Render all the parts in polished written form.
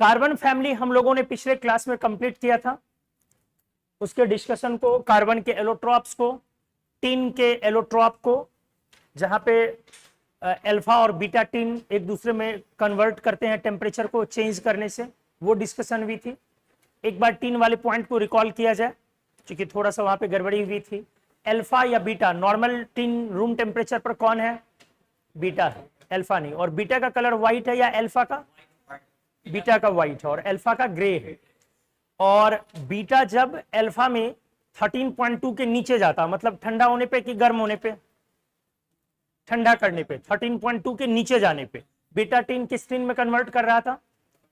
Carbon family हम लोगों ने पिछले क्लास में कंप्लीट किया था, उसके डिस्कशन को, कार्बन के एलोट्रॉप्स को, टीन के एलोट्रॉप को, जहां पे अल्फा और बीटा टीन एक दूसरे में कन्वर्ट करते हैं टेम्परेचर को चेंज करने से, वो डिस्कशन भी थी। एक बार टीन वाले पॉइंट को रिकॉल किया जाए क्योंकि थोड़ा सा वहां पे गड़बड़ी हुई थी। अल्फा या beta, normal tin room temperature पर कौन है? बीटा है, अल्फा नहीं। और बीटा का कलर व्हाइट है या अल्फा का? बीटा का व्हाइट है और अल्फा का ग्रे है। और बीटा जब अल्फा में 13.2 के नीचे जाता, मतलब ठंडा होने पे कि गर्म होने पे? ठंडा करने पे, 13.2 के नीचे जाने पे बीटा टीन किस टीन में कन्वर्ट कर रहा था?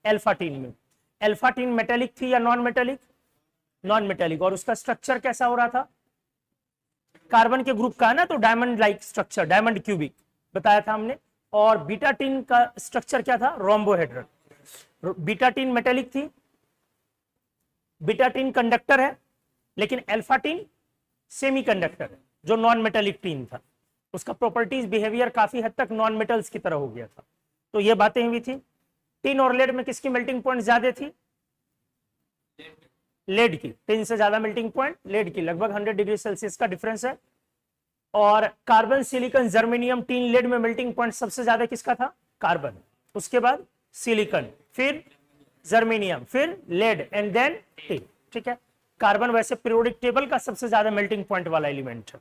अल्फा टीन में। अल्फा टीन मेटेलिक थी या नॉन मेटेलिक? Non metallic. और उसका स्ट्रक्चर कैसा हो रहा था? कार्बन के ग्रुप का है ना, तो diamond like structure, diamond cubic बताया था हमने। और बीटा टीन का स्ट्रक्चर क्या था? रोम्बोहेड्रल। बीटा टीन मेटेलिक थी, बीटा टीन कंडक्टर है, लेकिन अल्फा टीन सेमी कंडक्टर है जो नॉन मेटेलिक टीन था। उसका प्रॉपर्टीज, बिहेवियर काफी हद तक नॉन मेटल्स की तरह हो गया था। तो ये बातें हुई थी। टीन और लेड में किसकी मेल्टिंग पॉइंट ज्यादा थी? लेड की। टीन से ज्यादा मेल्टिंग पॉइंट लेड की, लगभग 100 डिग्री सेल्सियस का डिफरेंस है। और carbon, silicon, germanium, tin, lead में मेल्टिंग पॉइंट सबसे ज्यादा किसका था? कार्बन। उसके बाद सिलिकॉन, फिर जर्मेनियम, फिर लेड एंड देन टीन। ठीक है, कार्बन वैसे पीरियोडिक टेबल का सबसे ज्यादा मेल्टिंग पॉइंट वाला एलिमेंट है।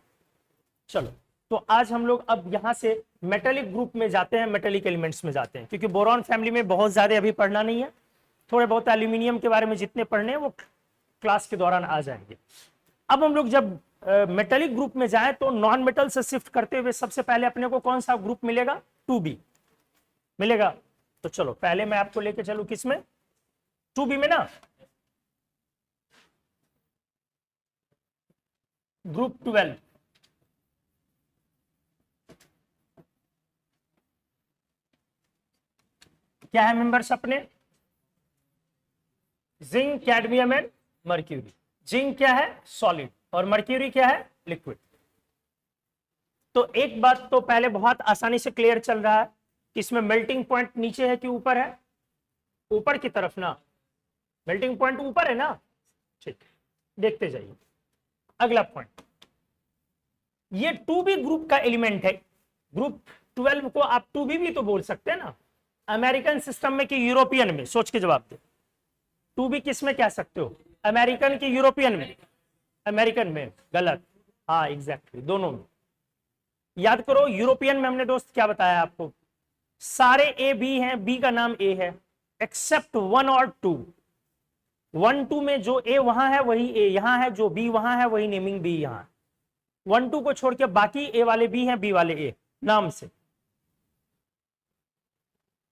चलो, तो आज हम लोग अब यहां से मेटेलिक ग्रुप में जाते हैं, मेटेलिक एलिमेंट्स में जाते हैं, क्योंकि बोरॉन फैमिली में बहुत ज्यादा अभी पढ़ना नहीं है, थोड़े बहुत एल्यूमिनियम के बारे में जितने पढ़ने हैं वो क्लास के दौरान आ जाएंगे। अब हम लोग जब मेटेलिक ग्रुप में जाएं तो नॉन मेटल से शिफ्ट करते हुए सबसे पहले अपने को कौन सा ग्रुप मिलेगा? 2b मिलेगा। तो चलो पहले मैं आपको लेके चलूं किसमें? 2b में ना, ग्रुप 12। क्या है मेंबर्स अपने? Zinc, cadmium and mercury. Zinc क्या है? सॉलिड, और मर्क्यूरी क्या है? लिक्विड। तो एक बात तो पहले बहुत आसानी से क्लियर चल रहा है कि इसमें मेल्टिंग पॉइंट नीचे है कि ऊपर है? ऊपर की तरफ ना, मेल्टिंग पॉइंट ऊपर है ना। ठीक, देखते जाइए अगला पॉइंट। ये 2b ग्रुप का एलिमेंट है। ग्रुप 12 को आप 2b भी तो बोल सकते हैं ना, अमेरिकन सिस्टम में कि यूरोपियन में? सोच के जवाब दे। 2b किस में कह सकते हो? अमेरिकन की यूरोपियन में? अमेरिकन में गलत। हाँ एग्जैक्टली, दोनों में। याद करो यूरोपियन में हमने दोस्त क्या बताया आपको? सारे ए बी हैं, बी का नाम ए है, एक्सेप्ट 1 और 2। 1 2 में जो ए वहां है वही ए यहां है, जो बी वहां है वही नेमिंग बी यहां। 1 2 को छोड़ के बाकी ए वाले बी हैं, बी वाले ए नाम से।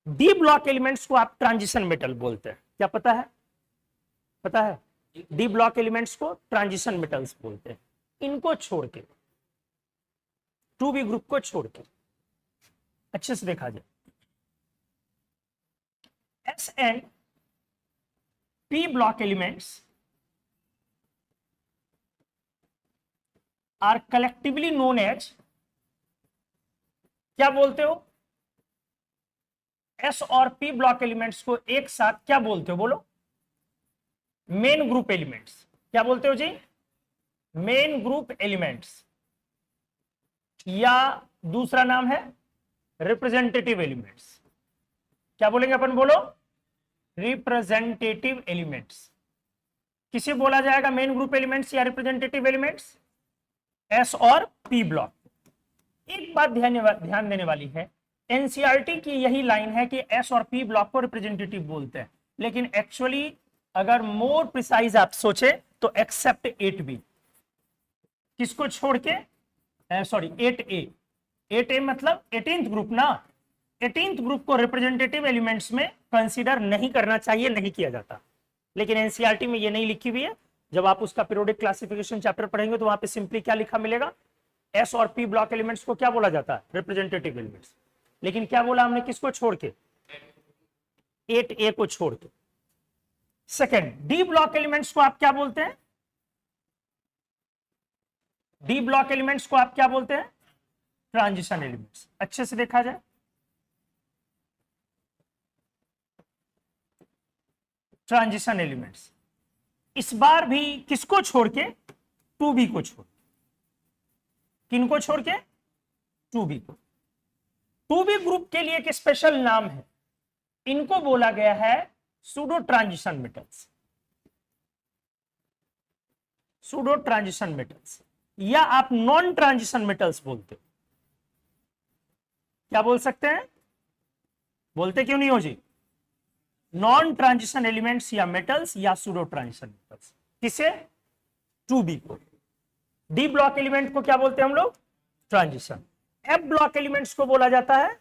डी ब्लॉक एलिमेंट्स को आप ट्रांजिशन मेटल बोलते हैं, क्या पता है? पता है? डी ब्लॉक एलिमेंट्स को ट्रांजिशन मेटल्स बोलते हैं। इनको छोड़ के, 2b ग्रुप को छोड़ के अच्छे से देखा जाए, S and P block elements are collectively known as, क्या बोलते हो? एस और पी ब्लॉक एलिमेंट्स को एक साथ क्या बोलते हो? बोलो। Main group elements. क्या बोलते हो जी? मेन ग्रुप एलिमेंट्स, या दूसरा नाम है रिप्रेजेंटेटिव एलिमेंट्स। क्या बोलेंगे अपन? बोलो, रिप्रेजेंटेटिव एलिमेंट्स। किसे बोला जाएगा मेन ग्रुप एलिमेंट्स या रिप्रेजेंटेटिव एलिमेंट्स? एस और पी ब्लॉक। एक बात ध्यान देने वाली है, एनसीईआरटी की यही लाइन है कि एस और पी ब्लॉक को रिप्रेजेंटेटिव बोलते हैं, लेकिन एक्चुअली अगर मोर प्रिसाइज आप सोचे तो एक्सेप्ट 8b। किसको छोड़ के? Sorry 8a। 8a मतलब 18th ग्रुप ना। 18th ग्रुप को रिप्रेजेंटेटिव एलिमेंट्स में कंसीडर नहीं करना चाहिए, नहीं किया जाता, लेकिन एनसीईआरटी में ये नहीं लिखी हुई है। जब आप उसका पीरियोडिक क्लासिफिकेशन चैप्टर पढ़ेंगे तो वहां पे सिंपली क्या लिखा मिलेगा? एस और पी ब्लॉक एलिमेंट्स को क्या बोला जाता है? Representative elements. लेकिन क्या बोला हमने? किसको छोड़ के? 8a को छोड़ के। सेकेंड, डी ब्लॉक एलिमेंट्स को आप क्या बोलते हैं? डी ब्लॉक एलिमेंट्स को आप क्या बोलते हैं? Transition elements. अच्छे से देखा जाए, ट्रांजिशन एलिमेंट्स। इस बार भी किसको छोड़ के? 2b को छोड़। किनको छोड़ के? 2b को। 2b ग्रुप के लिए एक स्पेशल नाम है, इनको बोला गया है pseudo transition metals. Pseudo transition metals, या आप नॉन ट्रांजिशन मेटल्स बोलते हो। क्या बोल सकते हैं? बोलते क्यों नहीं हो जी? नॉन ट्रांजिशन एलिमेंट्स या मेटल्स या सूडो ट्रांजिशन मेटल्स। किसे? 2b को। डी ब्लॉक एलिमेंट को क्या बोलते हैं हम लोग? ट्रांजिशन। एफ ब्लॉक एलिमेंट्स को बोला जाता है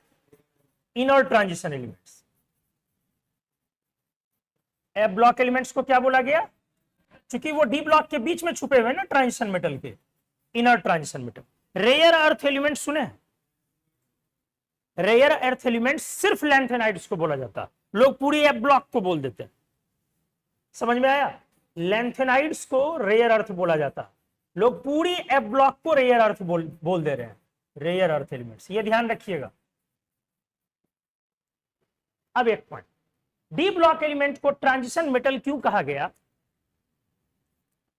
inner transition elements. F block elements को क्या बोला गया? क्योंकि वो डी ब्लॉक के बीच में छुपे हुए ना ट्रांजिशन मेटल के, inner transition metal. Rare earth element सुने हैं? रेयर अर्थ एलिमेंट सिर्फ लैंथेनाइड्स को बोला जाता है, लोग पूरी एफ ब्लॉक को बोल देते हैं। समझ में आया? लैंथेनाइड्स को रेयर अर्थ बोला जाता है, लोग पूरी एफ ब्लॉक को रेयर अर्थ बोल दे रहे हैं। रेयर अर्थ एलिमेंट्स, ये ध्यान रखिएगा। अब एक पॉइंट, डी ब्लॉक एलिमेंट को ट्रांजिशन मेटल क्यों कहा गया?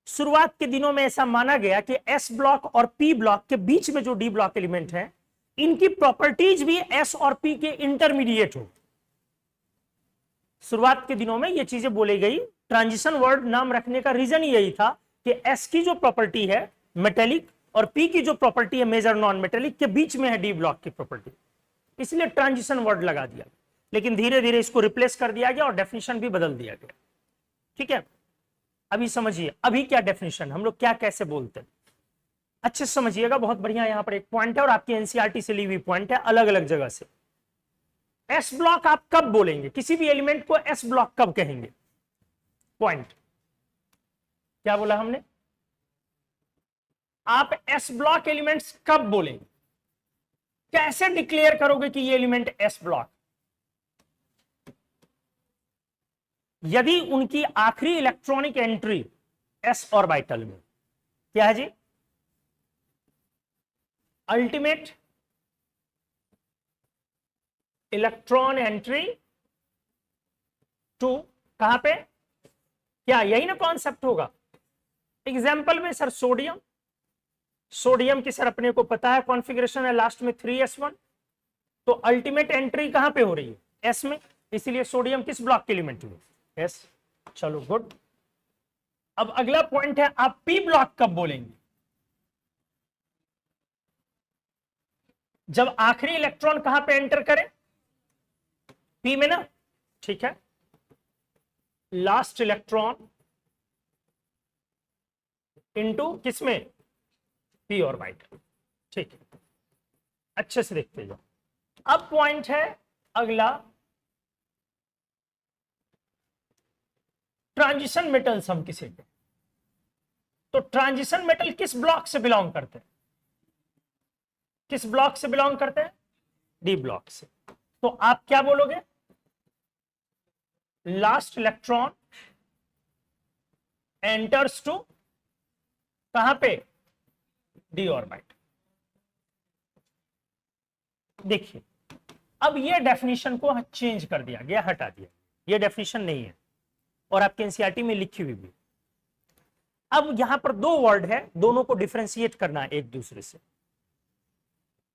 शुरुआत के दिनों में ऐसा माना गया कि एस ब्लॉक और पी ब्लॉक के बीच में जो डी ब्लॉक एलिमेंट है, इनकी प्रॉपर्टीज भी एस और पी के इंटरमीडिएट हो। शुरुआत के दिनों में ये चीजें बोली गई। ट्रांजिशन वर्ड नाम रखने का रीजन यही था कि एस की जो प्रॉपर्टी है मेटेलिक और पी की जो प्रॉपर्टी है मेजर नॉन मेटेलिक, के बीच में है डी ब्लॉक की प्रॉपर्टी, इसलिए ट्रांजिशन वर्ड लगा दिया। लेकिन धीरे धीरे इसको रिप्लेस कर दिया गया और डेफिनेशन भी बदल दिया गया। ठीक है, अभी समझिए अभी क्या डेफिनेशन, हम लोग क्या कैसे बोलते हैं, अच्छे से समझिएगा। बहुत बढ़िया, यहां पर एक पॉइंट है और आपकी एनसीईआरटी से ली हुई पॉइंट है अलग अलग जगह से। एस ब्लॉक आप कब बोलेंगे? किसी भी एलिमेंट को एस ब्लॉक कब कहेंगे? पॉइंट क्या बोला हमने? आप एस ब्लॉक एलिमेंट्स कब बोलेंगे? कैसे डिक्लेयर करोगे कि ये एलिमेंट एस ब्लॉक? यदि उनकी आखिरी इलेक्ट्रॉनिक एंट्री एस ऑर्बिटल में, क्या है जी? अल्टीमेट इलेक्ट्रॉन एंट्री टू, कहां पे? क्या यही ना कॉन्सेप्ट होगा? एग्जाम्पल में सर सोडियम, सोडियम की सर अपने को पता है कॉन्फ़िगरेशन है लास्ट में 3s1, तो अल्टीमेट एंट्री कहां पे हो रही है? एस में, इसीलिए सोडियम किस ब्लॉक के एलिमेंट में? एस। चलो गुड। अब अगला पॉइंट है, आप पी ब्लॉक कब बोलेंगे? जब आखिरी इलेक्ट्रॉन कहां पे एंटर करे? पी में ना, ठीक है। लास्ट इलेक्ट्रॉन इनटू किसमें? पी ऑर्बिटल, ठीक है। अच्छे से देखते जाओ। अब पॉइंट है अगला, ट्रांजिशन मेटल्स हम किसे कहते हैं? तो ट्रांजिशन मेटल किस ब्लॉक से बिलोंग करते हैं? किस ब्लॉक से बिलोंग करते हैं? डी ब्लॉक से। तो आप क्या बोलोगे? लास्ट इलेक्ट्रॉन एंटर्स टू कहां पे? D orbit. देखिए अब ये डेफिनेशन को चेंज कर दिया गया, हटा दिया, ये डेफिनेशन नहीं है और आपके एनसीईआरटी में लिखी हुई भी। अब यहां पर दो वर्ड है, दोनों को डिफरेंशिएट करना है एक दूसरे से।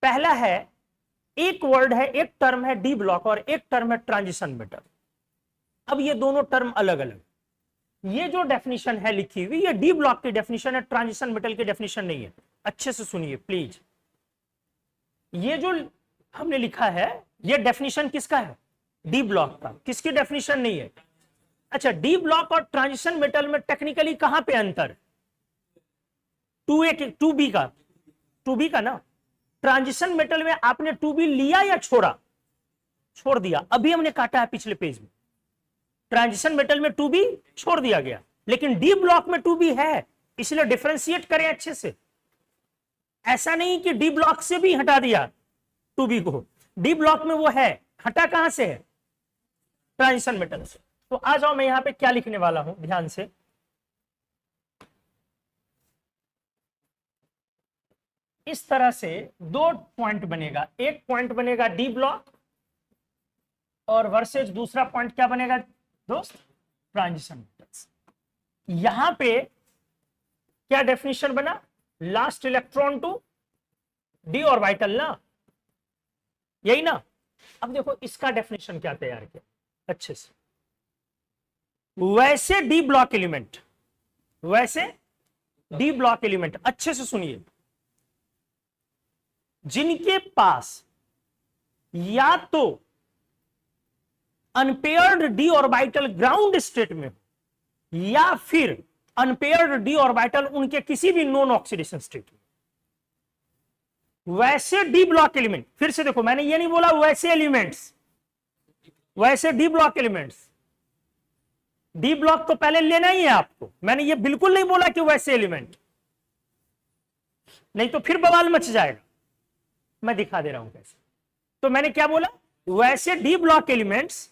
पहला है, एक वर्ड है, एक टर्म है डी ब्लॉक और एक टर्म है ट्रांजिशन मेटल। अब ये दोनों टर्म अलग अलग, ये जो डेफिनेशन है लिखी हुई, ये डी ब्लॉक की डेफिनेशन है, ट्रांजिशन मेटल की डेफिनेशन नहीं है। अच्छे से सुनिए प्लीज, ये जो हमने लिखा है ये डेफिनेशन किसका है? डी ब्लॉक का। किसकी डेफिनेशन नहीं है? अच्छा, डी ब्लॉक और ट्रांजिशन मेटल में टेक्निकली कहां पे अंतर? 2b का, 2b का ना। ट्रांजिशन मेटल में आपने 2b लिया या छोड़ा? छोड़ दिया, अभी हमने काटा है पिछले पेज में। ट्रांजिशन मेटल में 2b छोड़ दिया गया, लेकिन डी ब्लॉक में 2b है, इसलिए डिफरेंशिएट करें अच्छे से। ऐसा नहीं कि डी ब्लॉक से भी हटा दिया 2b को, डी ब्लॉक में वो है, हटा कहां से है? ट्रांजिशन मेटल से। तो आ जाओ, मैं यहां पे क्या लिखने वाला हूं, ध्यान से। इस तरह से दो पॉइंट बनेगा, एक पॉइंट बनेगा डी ब्लॉक और वर्सेज दूसरा पॉइंट क्या बनेगा दोस्त? Transition metals. यहां पे क्या डेफिनेशन बना, last electron to D orbital ना, यही ना। अब देखो इसका डेफिनेशन क्या तैयार किया अच्छे से, वैसे डी ब्लॉक एलिमेंट, वैसे डी ब्लॉक एलिमेंट, अच्छे से सुनिए, जिनके पास या तो unpaired D orbital ground state में या फिर अनपेयर्ड डी ऑर्बिटल उनके किसी भी नॉन ऑक्सीडेशन स्टेट में, वैसे डी ब्लॉक एलिमेंट। फिर से देखो, मैंने ये नहीं बोला वैसे एलिमेंट्स, वैसे D block elements, D block तो पहले लेना ही है आपको, मैंने ये बिल्कुल नहीं बोला कि वैसे एलिमेंट, नहीं तो फिर बवाल मच जाएगा। मैं दिखा दे रहा हूं कैसे। तो मैंने क्या बोला, वैसे डी ब्लॉक एलिमेंट्स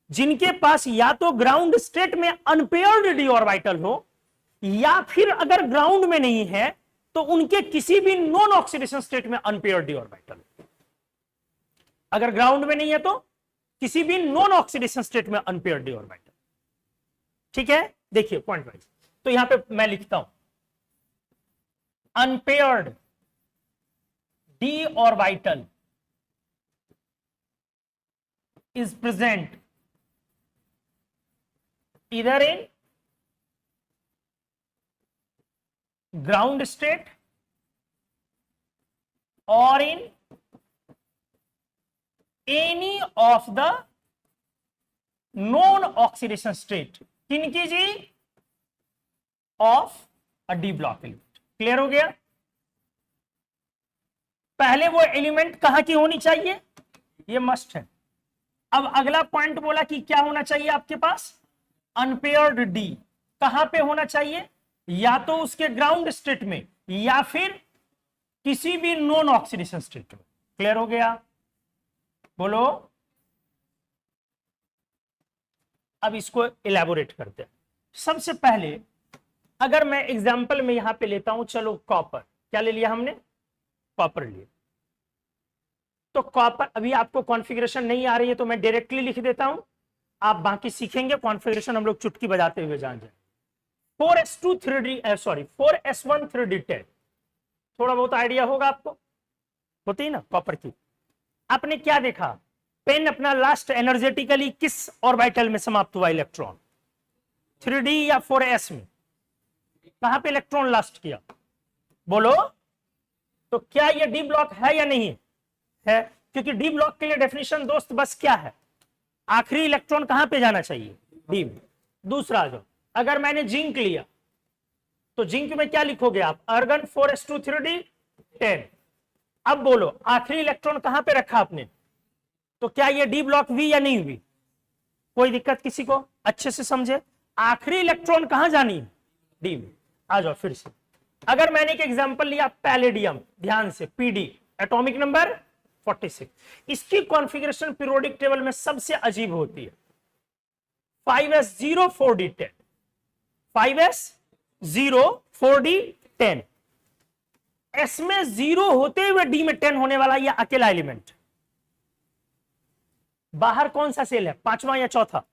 जिनके पास या तो ग्राउंड स्टेट में अनपेयर्ड डी ऑर्बिटल हो या फिर अगर ग्राउंड में नहीं है तो उनके किसी भी नॉन ऑक्सीडेशन स्टेट में अनपेयर्ड डी ऑर्बिटल, अगर ग्राउंड में नहीं है तो किसी भी नॉन ऑक्सीडेशन स्टेट में अनपेयर्ड डी ऑर्बिटल। ठीक है, देखिए पॉइंट वाइज। तो यहां पे मैं लिखता हूं unpaired D orbital is present either in ground state or in any of the non oxidation state, किनकी जी, of a D block element। Clear हो गया। पहले वो एलिमेंट कहां की होनी चाहिए, ये मस्ट है। अब अगला पॉइंट बोला कि क्या होना चाहिए आपके पास, अनपेयर्ड डी कहां पे होना चाहिए, या तो उसके ग्राउंड स्टेट में या फिर किसी भी नॉन ऑक्सीडेशन स्टेट में। क्लियर हो गया, बोलो। अब इसको इलेबोरेट करते हैं। सबसे पहले अगर मैं एग्जांपल में यहां पे लेता हूं, चलो कॉपर, क्या ले लिया हमने, कॉपर लिया। तो कॉपर, अभी आपको कॉन्फ़िगरेशन नहीं आ रही है तो मैं डायरेक्टली लिख देता हूं, आप बाकी सीखेंगे कॉन्फ़िगरेशन, हम लोग चुटकी बजाते हुए जान जाए। 4s2 3d sorry 4s1 3d10, थोड़ा बहुत आइडिया होगा आपको, होती है ना कॉपर की। आपने क्या देखा, पेन अपना लास्ट एनर्जेटिकली किस ऑर्बिटल में समाप्त हुआ इलेक्ट्रॉन, 3d या 4s में, कहां पे इलेक्ट्रॉन लास्ट किया, बोलो। तो क्या ये डी ब्लॉक है या नहीं है, क्योंकि डी ब्लॉक के लिए डेफिनेशन दोस्त बस क्या है, आखिरी इलेक्ट्रॉन कहां पे जाना चाहिए, डी में। दूसरा जो, अगर मैंने जिंक लिया तो जिंक में क्या लिखोगे आप, आर्गन 4s2 3d10। अब बोलो आखिरी इलेक्ट्रॉन कहां पे रखा आपने, तो क्या ये डी ब्लॉक हुई या नहीं हुई, कोई दिक्कत किसी को, अच्छे से समझे। आखिरी इलेक्ट्रॉन कहां जानी है, डी में। आ जाओ फिर से, अगर मैंने एक एग्जांपल लिया पैलेडियम, ध्यान से, पीडी, एटॉमिक नंबर 46, इसकी कॉन्फ़िगरेशन पीरियोडिक टेबल में सबसे अजीब होती है, 5s0 4d10, 5s0 4d10, s में 0 होते हुए d में 10 होने वाला यह अकेला एलिमेंट। बाहर कौन सा सेल है, पांचवा या चौथा,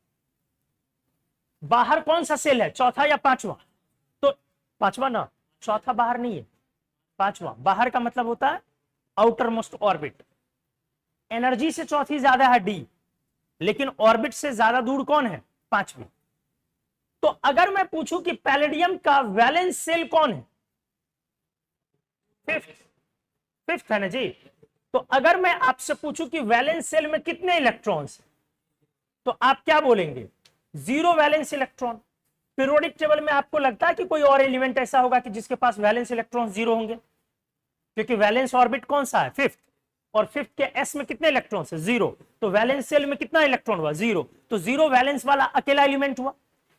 बाहर कौन सा सेल है, चौथा या पांचवा, तो पांचवा ना, चौथा बाहर नहीं है, पांचवा। बाहर का मतलब होता है आउटर मोस्ट ऑर्बिट, एनर्जी से चौथी ज्यादा है डी, लेकिन ऑर्बिट से ज्यादा दूर कौन है, पांचवी। तो अगर मैं पूछूं कि पैलेडियम का वैलेंस सेल कौन है, फिफ्थ है ना जी। तो अगर मैं आपसे पूछूं कि वैलेंस सेल में कितने इलेक्ट्रॉन्स, तो आप क्या बोलेंगे, 0 वैलेंस इलेक्ट्रॉन। पीरियोडिक टेबल में आपको लगता है कि कोई और एलिमेंट ऐसा होगा कि जिसके पास वैलेंस इलेक्ट्रॉन 0 होंगे, क्योंकि वैलेंस ऑर्बिट कौन सा है, फिफ्थ, और फिफ्थ के एस में कितने इलेक्ट्रॉन्स है, 0। तो वैलेंस सेल में कितना इलेक्ट्रॉन हुआ, 0। तो 0 वैलेंस वाला अकेला एलिमेंट हुआ,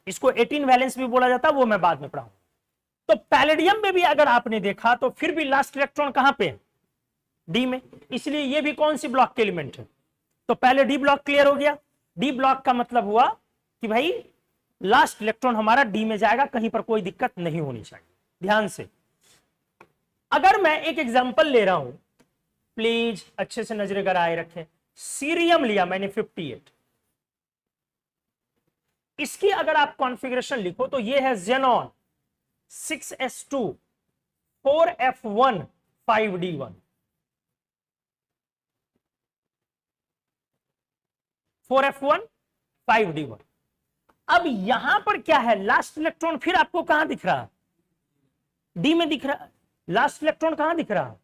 इसको 18 वैलेंस भी बोला जाता है, वो मैं बाद में पढ़ाऊंगा। तो पैलेडियम में भी अगर आपने देखा तो फिर भी लास्ट इलेक्ट्रॉन कहां पे है, डी में, इसलिए ये भी कौन सी ब्लॉक के एलिमेंट है। तो पहले डी ब्लॉक क्लियर हो गया। डी ब्लॉक का मतलब हुआ कि भाई लास्ट इलेक्ट्रॉन हमारा डी में जाएगा, कहीं पर कोई दिक्कत नहीं होनी चाहिए। ध्यान से, अगर मैं एक एग्जांपल ले रहा हूं, प्लीज अच्छे से नजर लगाए रखें, सीरियम लिया मैंने 58, इसकी अगर आप कॉन्फ़िगरेशन लिखो तो ये है Xenon 6s2 4f1 5d1, 4f1 5d1। अब यहां पर क्या है, लास्ट इलेक्ट्रॉन फिर आपको कहां दिख रहा है, डी में दिख रहा है, लास्ट इलेक्ट्रॉन कहां दिख रहा है,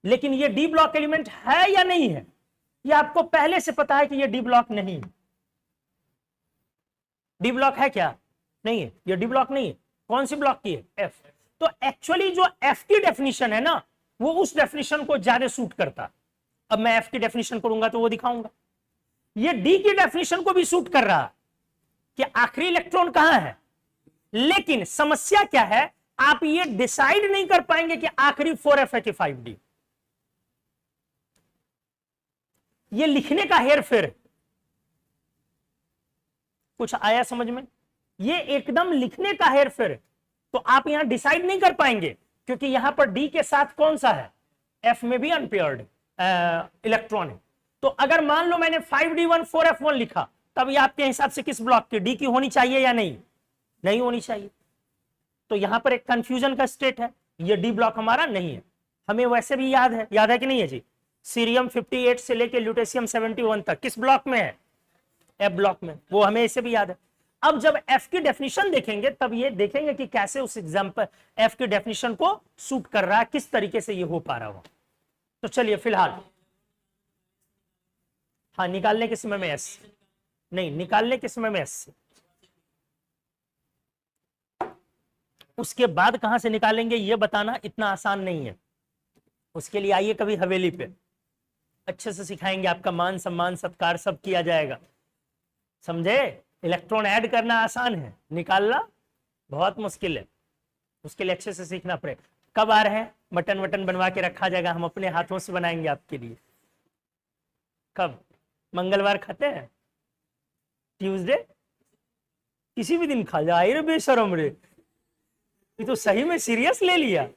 लेकिन ये डी ब्लॉक एलिमेंट है या नहीं है, ये आपको पहले से पता है कि ये डी ब्लॉक नहीं है। डी ब्लॉक है क्या, नहीं है, ये डी ब्लॉक नहीं है। कौन सी ब्लॉक की है, एफ। तो एक्चुअली जो एफ की डेफिनेशन है ना, वो उस डेफिनेशन को ज्यादा सूट करता। अब मैं एफ की डेफिनेशन करूंगा तो वो दिखाऊंगा। ये डी की डेफिनेशन को भी सूट कर रहा कि आखिरी इलेक्ट्रॉन कहां है, लेकिन समस्या क्या है, आप ये डिसाइड नहीं कर पाएंगे कि आखिरी 4f है कि 5d। ये लिखने का हेरफेर, कुछ आया समझ में, ये एकदम लिखने का हेरफेर। तो आप यहां डिसाइड नहीं कर पाएंगे क्योंकि यहां पर डी के साथ कौन सा है, एफ में भी अनपेयर्ड इलेक्ट्रॉन है। तो अगर मान लो मैंने 5d1 4f1 लिखा, तब ये आपके हिसाब से किस ब्लॉक की, डी की होनी चाहिए या नहीं, नहीं होनी चाहिए। तो यहां पर एक कंफ्यूजन का स्टेट है, ये डी ब्लॉक हमारा नहीं है। हमें वैसे भी याद है कि नहीं है जी, सीरियम 58 से लेकर ल्यूटेशियम 71 तक किस ब्लॉक में है, एफ ब्लॉक में, वो हमें ऐसे भी याद है। अब जब एफ की डेफिनेशन देखेंगे तब ये देखेंगे कि कैसे उस एग्जांपल एफ की डेफिनेशन को सूट कर रहा है, किस तरीके से ये हो पा रहा हो। तो चलिए फिलहाल, हाँ निकालने के समय में एस नहीं, निकालने के समय में एस से, उसके बाद कहां से निकालेंगे ये बताना इतना आसान नहीं है। उसके लिए आइए कभी हवेली पे, अच्छे से सिखाएंगे, आपका मान सम्मान सत्कार सब किया जाएगा, समझे। इलेक्ट्रॉन ऐड करना आसान है, निकालना बहुत मुश्किल है, उसके लिए अच्छे से सीखना पड़ेगा। कब आ रहे हैं, मटन वटन बनवा के रखा जाएगा, हम अपने हाथों से बनाएंगे आपके लिए। कब, मंगलवार खाते हैं, ट्यूसडे, किसी भी दिन खा जाए रे बेशरम रे, ये तो सही में सीरियस ले लिया,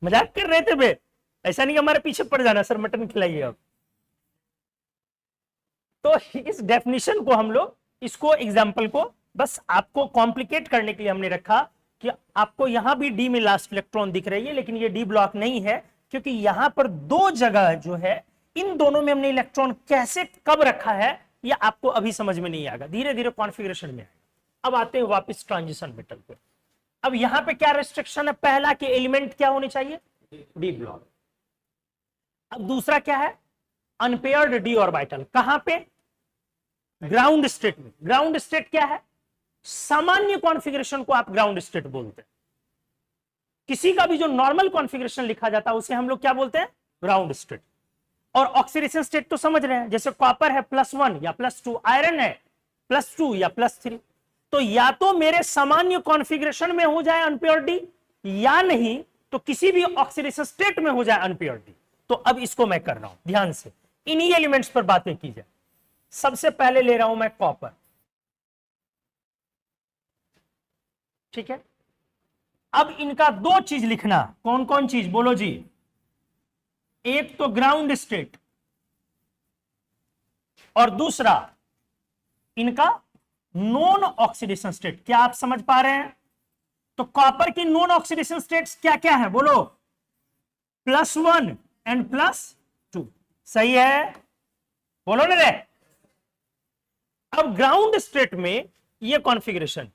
मजाक कर रहे थे बे, ऐसा नहीं कि हमारे पीछे पड़ जाना सर मटन खिलाइए अब। तो इस डेफिनेशन को हम लोग, इसको एग्जांपल को बस आपको कॉम्प्लिकेट करने के लिए हमने रखा कि आपको यहां भी डी में लास्ट इलेक्ट्रॉन दिख रही है, लेकिन ये डी ब्लॉक नहीं है क्योंकि यहां पर दो जगह जो है, इन दोनों में हमने इलेक्ट्रॉन कैसे कब रखा है ये आपको अभी समझ में नहीं आएगा, धीरे धीरे कॉन्फ़िगरेशन में आएगा। अब आते हैं वापस ट्रांजिशन मेटल पे। अब यहां पे क्या रेस्ट्रिक्शन है, पहला के एलिमेंट क्या होने चाहिए, डी ब्लॉक। अब दूसरा क्या है, अनपेयर्ड डी ऑर्बिटल, कहां पे, ग्राउंड स्टेट में। ग्राउंड स्टेट क्या है, सामान्य कॉन्फ़िगरेशन को आप ग्राउंड स्टेट बोलते हैं। किसी का भी जो नॉर्मल कॉन्फ़िगरेशन लिखा जाता है उसे हम लोग क्या बोलते हैं, ग्राउंड स्टेट। और ऑक्सीडेशन स्टेट तो समझ रहे हैं, जैसे कॉपर है +1 या +2, आयरन है +2 या +3। तो या तो मेरे सामान्य कॉन्फ़िगरेशन में हो जाए अनपेयर्ड डी, या नहीं तो किसी भी ऑक्सीडेशन स्टेट में हो जाए अनपेयर्ड डी। तो अब इसको मैं कर रहा हूं, ध्यान से इन्हीं एलिमेंट्स पर बातें की जाए। सबसे पहले ले रहा हूं मैं कॉपर, ठीक है। अब इनका दो चीज लिखना, कौन कौन चीज बोलो जी, एक तो ग्राउंड स्टेट और दूसरा इनका नॉन ऑक्सीडेशन स्टेट। क्या आप समझ पा रहे हैं, तो कॉपर की नॉन ऑक्सीडेशन स्टेट्स क्या क्या है बोलो, +1 एंड +2, सही है, बोलो ना रे। अब ग्राउंड स्टेट में ये कॉन्फ़िगरेशन,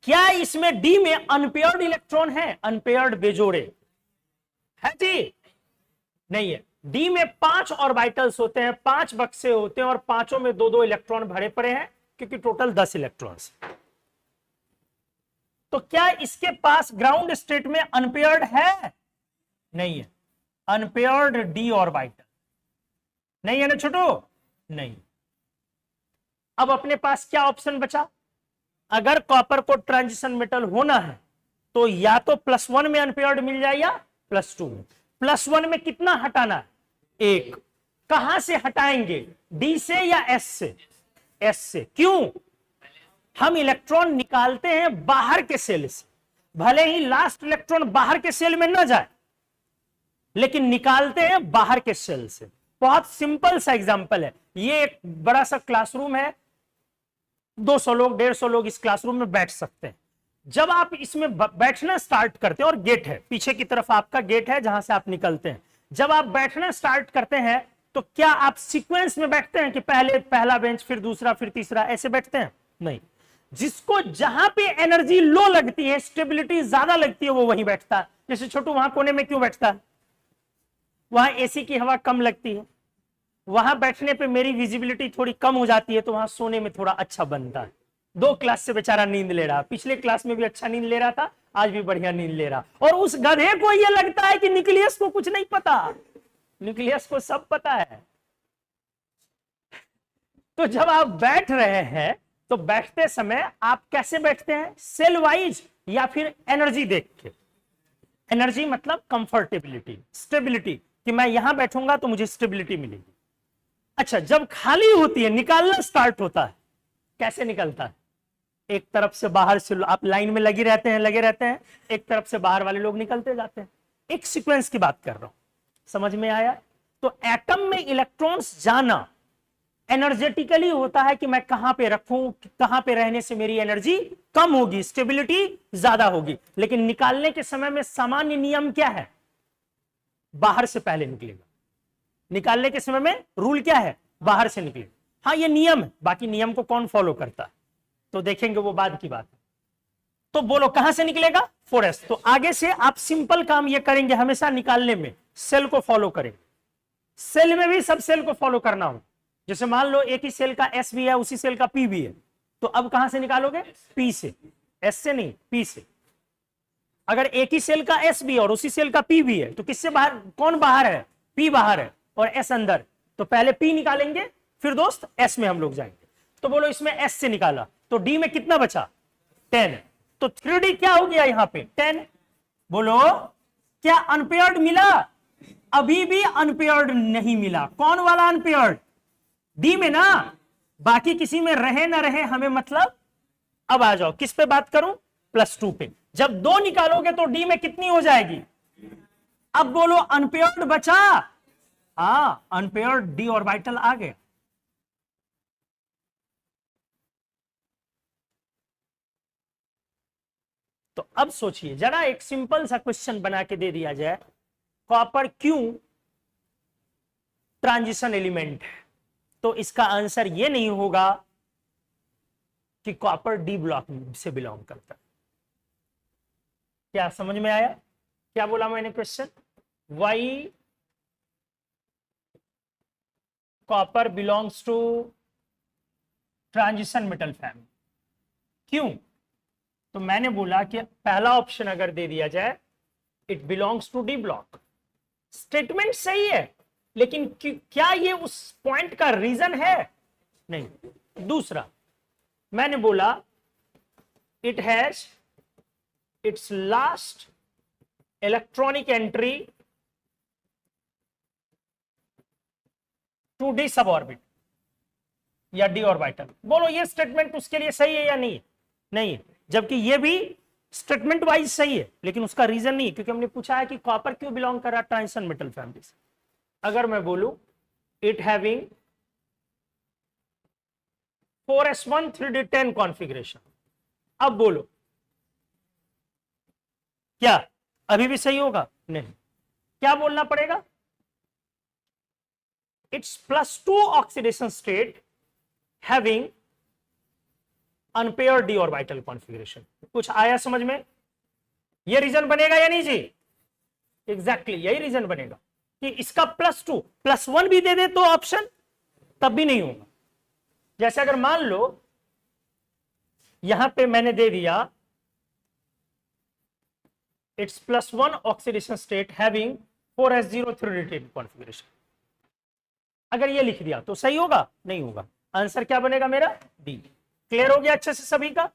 क्या इसमें डी में अनपेयर्ड इलेक्ट्रॉन है, अनपेयर्ड बेजोड़े है जी, नहीं है। डी में 5 ऑर्बिटल्स होते हैं, 5 बक्से होते हैं और पांचों में 2-2 इलेक्ट्रॉन भरे पड़े हैं क्योंकि टोटल 10 इलेक्ट्रॉन्स। तो क्या इसके पास ग्राउंड स्टेट में अनपेयर्ड है, नहीं है, अनपेयर्ड डी ऑर्बिटल नहीं है ना छोटू, नहीं। अब अपने पास क्या ऑप्शन बचा, अगर कॉपर को ट्रांजिशन मेटल होना है तो या तो +1 में अनपेयर्ड मिल जाए या +2 में। +1 में कितना हटाना है, 1। कहां से हटाएंगे, डी से या एस से, एस से। क्यों, हम इलेक्ट्रॉन निकालते हैं बाहर के सेल से, भले ही लास्ट इलेक्ट्रॉन बाहर के सेल में ना जाए लेकिन निकालते हैं बाहर के सेल से। बहुत सिंपल सा एग्जांपल है। ये एक बड़ा सा क्लासरूम है, 200 लोग 150 लोग इस क्लासरूम में बैठ सकते हैं। जब आप इसमें बैठना स्टार्ट करते हैं, और गेट है पीछे की तरफ, आपका गेट है जहां से आप निकलते हैं, जब आप बैठना स्टार्ट करते हैं तो क्या आप सीक्वेंस में बैठते हैं कि पहले पहला बेंच फिर दूसरा फिर तीसरा ऐसे बैठते हैं? नहीं। जिसको जहां पे एनर्जी लो लगती है, स्टेबिलिटी ज्यादा लगती है, वो वहीं बैठता है। जैसे छोटू वहां कोने में क्यों बैठता है? वहां एसी की हवा कम लगती है, वहां बैठने पे मेरी विजिबिलिटी थोड़ी कम हो जाती है, तो वहां सोने में थोड़ा अच्छा बनता है। 2 क्लास से बेचारा नींद ले रहा, पिछले क्लास में भी अच्छा नींद ले रहा था, आज भी बढ़िया नींद ले रहा, और उस गधे को यह लगता है कि न्यूक्लियस को कुछ नहीं पता। न्यूक्लियस को सब पता है। तो जब आप बैठ रहे हैं तो बैठते समय आप कैसे बैठते हैं? सेल वाइज या फिर एनर्जी देख के? एनर्जी मतलब कंफर्टेबिलिटी, स्टेबिलिटी, कि मैं यहां बैठूंगा तो मुझे स्टेबिलिटी मिलेगी। अच्छा, जब खाली होती है, निकालना स्टार्ट होता है, कैसे निकलता है? एक तरफ से बाहर से आप लाइन में लगे रहते हैं, एक तरफ से बाहर वाले लोग निकलते जाते हैं। एक सीक्वेंस की बात कर रहा हूं, समझ में आया? तो एटम में इलेक्ट्रॉन्स जाना एनर्जेटिकली होता है कि मैं कहां पे रखूं, कहां पे रहने से मेरी एनर्जी कम होगी, स्टेबिलिटी ज्यादा होगी। लेकिन निकालने के समय में सामान्य नियम क्या है? बाहर से पहले निकलेगा। निकालने के समय में रूल क्या है? बाहर से निकलेगा। हाँ, ये नियम है, बाकी नियम को कौन फॉलो करता है तो देखेंगे, वो बाद की बात है। तो बोलो कहां से निकलेगा? 4s। तो आगे से आप सिंपल काम ये करेंगे, हमेशा निकालने में सेल को फॉलो करेंगे। सेल में भी सब सेल को फॉलो करना हो। जैसे मान लो एक ही सेल का एस भी है, उसी सेल का पी भी है, तो अब कहां से निकालोगे? पी से, एस से नहीं, पी से। अगर एक ही सेल का एस भी है और उसी सेल का पी भी है, तो किससे बाहर, कौन बाहर है? पी बाहर है और एस अंदर, तो पहले पी निकालेंगे, फिर दोस्त एस में हम लोग जाएंगे। तो बोलो इसमें एस से निकाला तो डी में कितना बचा? 10। तो 3D क्या हो गया यहां पे? 10। बोलो क्या अनपेयर्ड मिला? अभी भी अनपेयर्ड नहीं मिला। कौन वाला अनपेयर्ड? डी में ना, बाकी किसी में रहे ना रहे हमें मतलब। अब आ जाओ, किस पे बात करूं? +2 पे। जब 2 निकालोगे तो डी में कितनी हो जाएगी? अब बोलो अनपेयर्ड बचा? हाँ, अनपेयर्ड डी ऑर्बिटल आ गया। तो अब सोचिए जरा, एक सिंपल सा क्वेश्चन बना के दे दिया जाए, कॉपर क्यों ट्रांजिशन एलिमेंट है, तो इसका आंसर ये नहीं होगा कि कॉपर डी ब्लॉक से बिलोंग करता है। क्या समझ में आया? क्या बोला मैंने question? Why copper belongs to transition metal family. क्यों? तो मैंने बोला कि पहला ऑप्शन अगर दे दिया जाए, it belongs to D block, statement सही है, लेकिन क्या ये उस पॉइंट का रीजन है? नहीं। दूसरा मैंने बोला it has its last electronic entry to D sub orbit या डी ऑर्बिटल। बोलो ये स्टेटमेंट उसके लिए सही है या नहीं? नहीं है। जबकि ये भी स्टेटमेंट वाइज सही है, लेकिन उसका रीजन नहीं है, क्योंकि हमने पूछा है कि कॉपर क्यों बिलोंग कर रहा है ट्रांजिशन मेटल फैमिली से। अगर मैं बोलूं it having 4s1 3d10 configuration, अब बोलो क्या अभी भी सही होगा? नहीं। क्या बोलना पड़ेगा? It's +2 oxidation state having unpaired D orbital configuration. कुछ आया समझ में? ये रीजन बनेगा या नहीं जी? एग्जैक्टली यही रीजन बनेगा कि इसका +2 +1 भी दे दे तो ऑप्शन, तब भी नहीं होगा। जैसे अगर मान लो यहां पे मैंने दे दिया it's +1 oxidation state having 4s0 3d10 configuration, अगर ये लिख दिया तो सही होगा? नहीं होगा। आंसर क्या बनेगा मेरा? डी। क्लियर हो गया अच्छे से सभी का?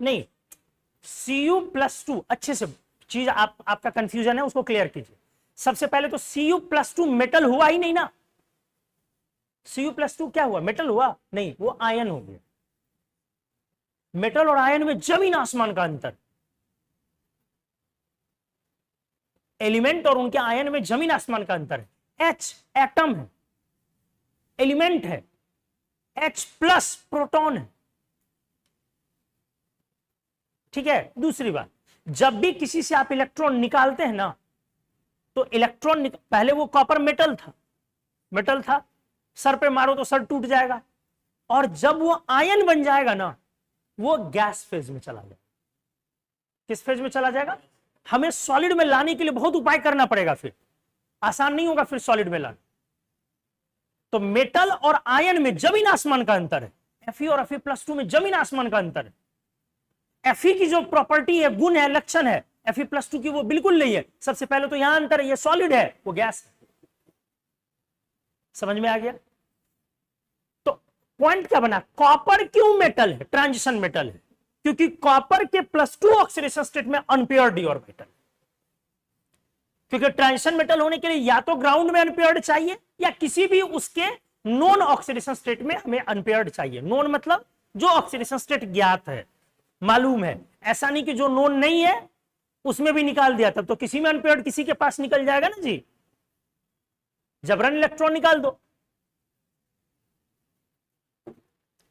नहीं, Cu+2 अच्छे से चीज आपका कंफ्यूजन है, उसको क्लियर कीजिए। सबसे पहले तो Cu+2 मेटल हुआ ही नहीं ना। Cu+2 क्या हुआ? मेटल हुआ? नहीं, वो आयन हो गया। मेटल और आयन में जमीन आसमान का अंतर। एलिमेंट और उनके आयन में जमीन आसमान का अंतर है। H एटम है, एलिमेंट है, H प्लस प्रोटॉन है। ठीक है। दूसरी बात, जब भी किसी से आप इलेक्ट्रॉन निकालते हैं ना, तो इलेक्ट्रॉन पहले वो कॉपर मेटल था, सर पे मारो तो सर टूट जाएगा, और जब वो आयन बन जाएगा ना, वो गैस फेज में चला जाएगा। किस फेज में चला जाएगा? हमें सॉलिड में लाने के लिए बहुत उपाय करना पड़ेगा, फिर आसान नहीं होगा फिर सॉलिड में लाना। तो मेटल और आयन में जमीन आसमान का अंतर है। Fe और Fe+2 में जमीन आसमान का अंतर है। Fe की जो प्रॉपर्टी है, गुण है, लक्षण है, Fe+2 की वो बिल्कुल नहीं है। सबसे पहले तो यहां अंतर है, ये सॉलिड है, वो गैस है। समझ में आ गया? तो पॉइंट क्या बना? कॉपर क्यों मेटल है, ट्रांजिशन मेटल है? क्योंकि कॉपर के +2 ऑक्सीडेशन स्टेट में अनपेयर्ड डी ऑर्बिटल। क्योंकि ट्रांजिशन मेटल होने के लिए या तो ग्राउंड में अनपेयर्ड चाहिए, या किसी भी उसके नॉन ऑक्सीडेशन स्टेट में हमें अनपेयर्ड चाहिए। नॉन मतलब जो ऑक्सीडेशन स्टेट ज्ञात है, मालूम है। ऐसा नहीं कि जो नॉन नहीं है उसमें भी निकाल दिया, तब तो किसी में अनपेयर्ड किसी के पास निकल जाएगा ना जी। जबरन इलेक्ट्रॉन निकाल दो।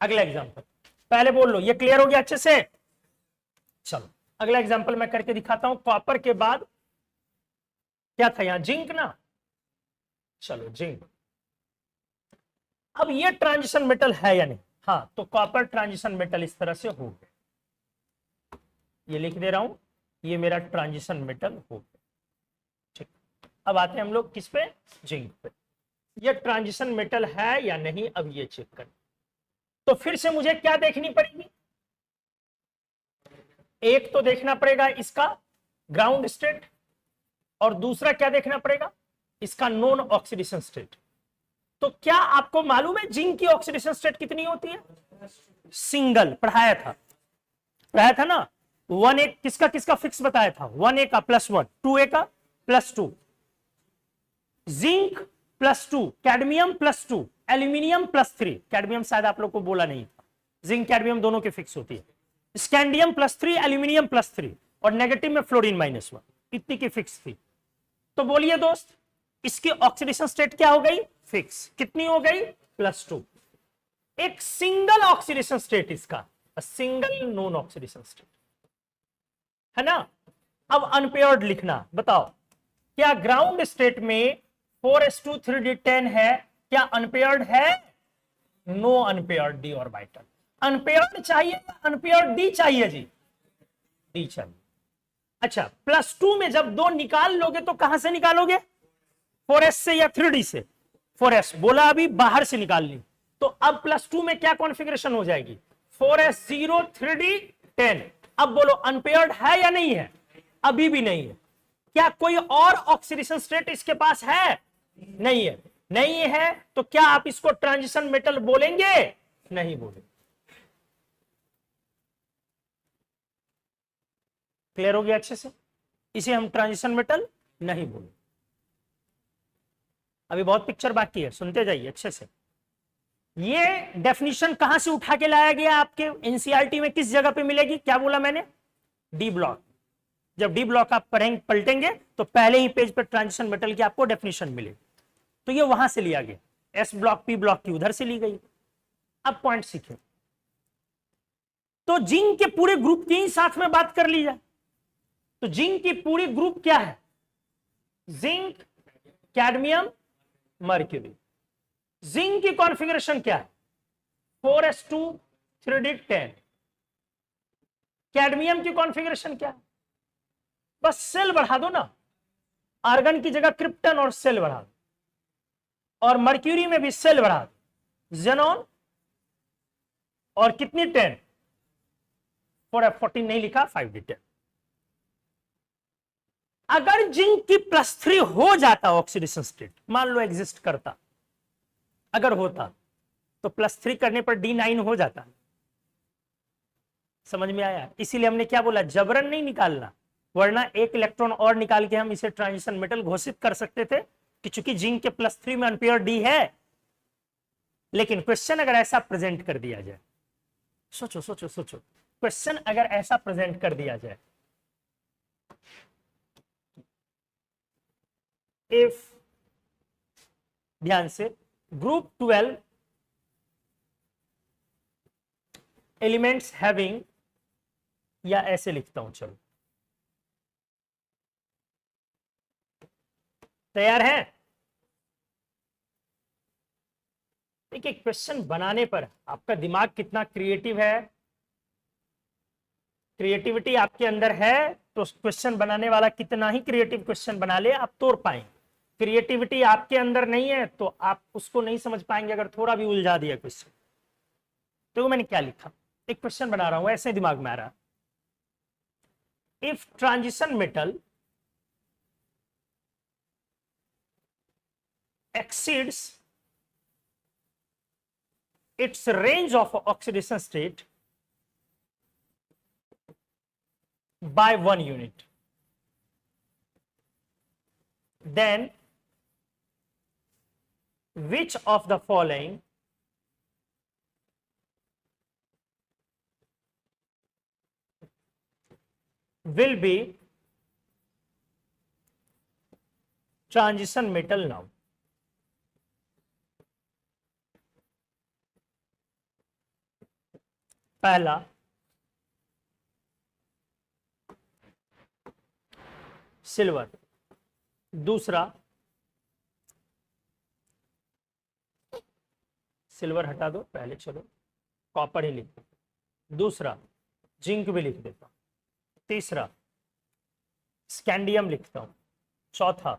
अगला एग्जांपल, पहले बोल लो, ये क्लियर हो गया अच्छे से? चलो अगला एग्जांपल मैं करके दिखाता हूं। कॉपर के बाद क्या था यहां? जिंक ना। चलो जिंक। अब ये ट्रांजिशन मेटल है या नहीं? हाँ, तो कॉपर ट्रांजिशन मेटल इस तरह से हो गया। ये लिख दे रहा हूं, ये मेरा ट्रांजिशन मेटल हो गया। ठीक, अब आते हैं हम लोग किस पे? जिंक पे। ये ट्रांजिशन मेटल है या नहीं, अब ये चेक कर। तो फिर से मुझे क्या देखनी पड़ेगी? एक तो देखना पड़ेगा इसका ग्राउंड स्टेट, और दूसरा क्या देखना पड़ेगा? इसका नॉन ऑक्सीडेशन स्टेट। तो क्या आपको मालूम है जिंक की ऑक्सीडेशन स्टेट कितनी होती है? सिंगल। पढ़ाया था ना। 1A किसका किसका फिक्स बताया था? 1A का +1, 2A का +2, जिंक +2, कैडमियम +2, एल्यूमिनियम +3। कैडमियम शायद आप लोग को बोला नहीं था, जिंक कैडमियम दोनों की फिक्स होती है। स्कैंडियम +3, एल्यूमिनियम +3, और नेगेटिव में फ्लोरीन -1, इतनी की फिक्स थी। तो बोलिए दोस्त, इसकी ऑक्सीडेशन स्टेट क्या हो गई? फिक्स। कितनी हो गई? +2। एक सिंगल ऑक्सीडेशन स्टेट इसका, सिंगल नॉन ऑक्सीडेशन स्टेट है ना। अब अनपेयर्ड लिखना। बताओ, क्या ग्राउंड स्टेट में 4s2 3d10 है? क्या अनपेयर्ड है? No unpaired D orbital. Unpaired चाहिए या अनपेयर्ड डी चाहिए जी? डी चाहिए। अच्छा, +2 में जब 2 निकाल लोगे तो कहां से निकालोगे? 4s से या 3d से? 4s बोला अभी, बाहर से निकालनी। तो अब +2 में क्या कॉन्फ़िगरेशन हो जाएगी? 4s0 3d10। अब बोलो अनपेयर्ड है या नहीं है? अभी भी नहीं है। क्या कोई और ऑक्सीडेशन स्टेट इसके पास है? नहीं है। नहीं है तो क्या आप इसको ट्रांजिशन मेटल बोलेंगे? नहीं बोलेंगे। क्लियर हो गया अच्छे से? इसे हम ट्रांजिशन मेटल नहीं बोलेंगे। अभी बहुत पिक्चर बाकी है, सुनते जाइए अच्छे से। ये डेफिनेशन कहां से उठा के लाया गया? आपके एनसीईआरटी में किस जगह पे मिलेगी? क्या बोला मैंने? D block. जब डी ब्लॉक आप पलटेंगे तो पहले ही पेज पर ट्रांजिशन मेटल की आपको डेफिनेशन मिलेगी। तो ये वहां से लिया गया, एस ब्लॉक पी ब्लॉक की उधर से ली गई। अब पॉइंट सीखे। तो जिंक के पूरे ग्रुप की ही साथ में बात कर ली जाए तो जिंक की पूरी ग्रुप क्या है? Zinc, cadmium, mercury. जिंक की कॉन्फ़िगरेशन क्या है? 4s2 3d10। कैडमियम की कॉन्फ़िगरेशन क्या है? बस सेल बढ़ा दो ना, आर्गन की जगह क्रिप्टन और सेल बढ़ा दो, और मर्क्यूरी में भी सेल बढ़ा दो, जेनॉन, और कितनी 10? 4f14 नहीं लिखा, 5d10। अगर जिंक की +3 हो जाता ऑक्सीडेशन स्टेट, मान लो एग्जिस्ट करता, अगर होता तो +3 करने पर D9 हो जाता। समझ में आया? इसीलिए हमने क्या बोला, जबरन नहीं निकालना, वरना एक इलेक्ट्रॉन और निकाल के हम इसे ट्रांजिशन मेटल घोषित कर सकते थे कि चूंकि जिंक के +3 में अनपेयर डी है। लेकिन क्वेश्चन अगर ऐसा प्रेजेंट कर दिया जाए, सोचो सोचो सोचो, क्वेश्चन अगर ऐसा प्रेजेंट कर दिया जाए, इफ, ध्यान से, ग्रुप 12 एलिमेंट्स हैविंग, या ऐसे लिखता हूं, चलो तैयार है। देखिए क्वेश्चन बनाने पर आपका दिमाग कितना क्रिएटिव है, क्रिएटिविटी आपके अंदर है तो क्वेश्चन बनाने वाला कितना ही क्रिएटिव क्वेश्चन बना ले आप तोड़ पाएंगे। क्रिएटिविटी आपके अंदर नहीं है तो आप उसको नहीं समझ पाएंगे अगर थोड़ा भी उलझा दिया क्वेश्चन। तो मैंने क्या लिखा, एक क्वेश्चन बना रहा हूं, ऐसे दिमाग में आ रहा, if transition metal exceeds its range of oxidation state by 1 unit, then which of the following will be transition metal now? पहला सिल्वर, दूसरा सिल्वर हटा दो पहले, चलो कॉपर ही लिख दो, दूसरा जिंक भी लिख देता हूं, तीसरा स्कैंडियम लिखता हूं, चौथा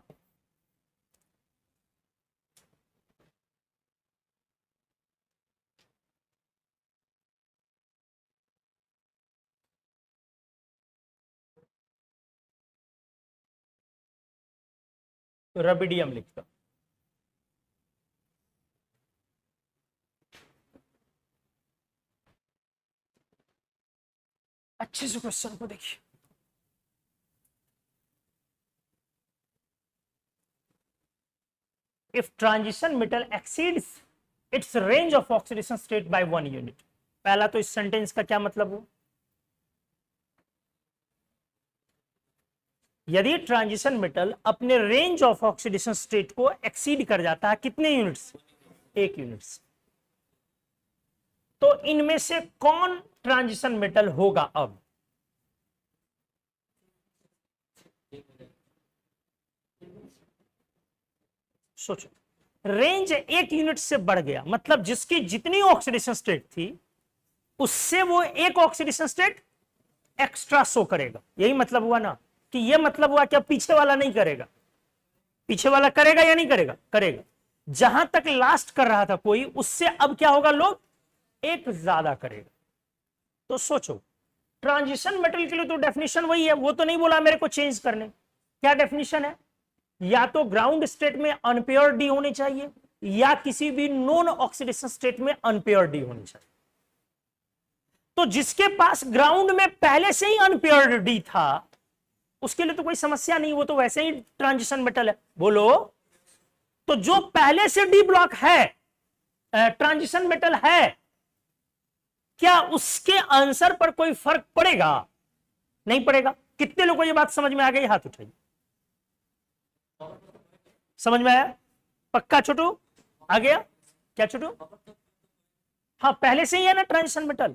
रबिडियम लिखता हूं। अच्छे से क्वेश्चन को देखिए, if transition metal exceeds its range of oxidation state by 1 unit. पहला तो इस सेंटेंस का क्या मतलब हो, यदि ट्रांजिशन मेटल अपने रेंज ऑफ ऑक्सीडेशन स्टेट को एक्सीड कर जाता है कितने यूनिट्स, 1 यूनिट्स, तो इनमें से कौन ट्रांजिशन मेटल होगा। अब सोचो, रेंज 1 यूनिट से बढ़ गया मतलब जिसकी जितनी ऑक्सीडेशन स्टेट थी उससे वो एक ऑक्सीडेशन स्टेट एक्स्ट्रा शो करेगा। यही मतलब हुआ ना, कि ये मतलब हुआ क्या, पीछे वाला नहीं करेगा, पीछे वाला करेगा या नहीं करेगा, करेगा। जहां तक लास्ट कर रहा था कोई, उससे अब क्या होगा, लोग एक ज्यादा करेगा। तो सोचो, ट्रांजिशन मेटल के लिए तो डेफिनेशन वही है, वो तो नहीं बोला मेरे को चेंज करने। क्या डेफिनेशन है, या तो ग्राउंड स्टेट में अनपेयर डी होनी चाहिए या किसी भी नॉन ऑक्सीडेशन स्टेट में अनपेयर डी होनी चाहिए। तो जिसके पास ग्राउंड में पहले से ही अनपेयर डी था उसके लिए तो कोई समस्या नहीं, वो तो वैसे ही ट्रांजिशन मेटल है। बोलो, तो जो पहले से डी ब्लॉक है, ट्रांजिशन मेटल है, क्या उसके आंसर पर कोई फर्क पड़ेगा, नहीं पड़ेगा। कितने लोगों को ये बात समझ में आ गई, हाथ उठाइए। समझ में आया, पक्का छोटू, आ गया क्या छोटू, हाँ पहले से ही है ना ट्रांजिशन मेटल,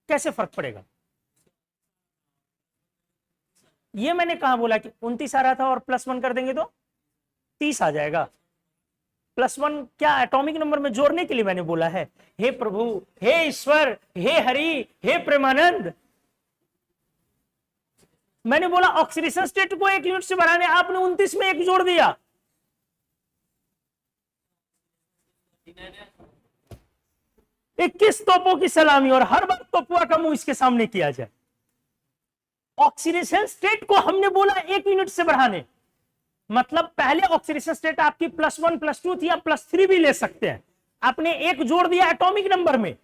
कैसे फर्क पड़ेगा। ये मैंने कहा बोला कि 29 आ रहा था और +1 कर देंगे तो 30 आ जाएगा। +1 क्या एटॉमिक नंबर में जोड़ने के लिए मैंने बोला है। हे प्रभु, हे ईश्वर, हे हरि, हे प्रेमानंद, मैंने बोला ऑक्सीडेशन स्टेट को 1 यूनिट से बढ़ाने, आपने 29 में 1 जोड़ दिया। इक्कीस तोपों की सलामी और हर बार तोपुआ का मुंह इसके सामने किया जाए। ऑक्सीडेशन स्टेट को हमने बोला 1 यूनिट से बढ़ाने, मतलब पहले ऑक्सीडेशन स्टेट आपकी +1 +2 थी, आप +3 भी ले सकते हैं। आपने 1 जोड़ दिया एटॉमिक नंबर में,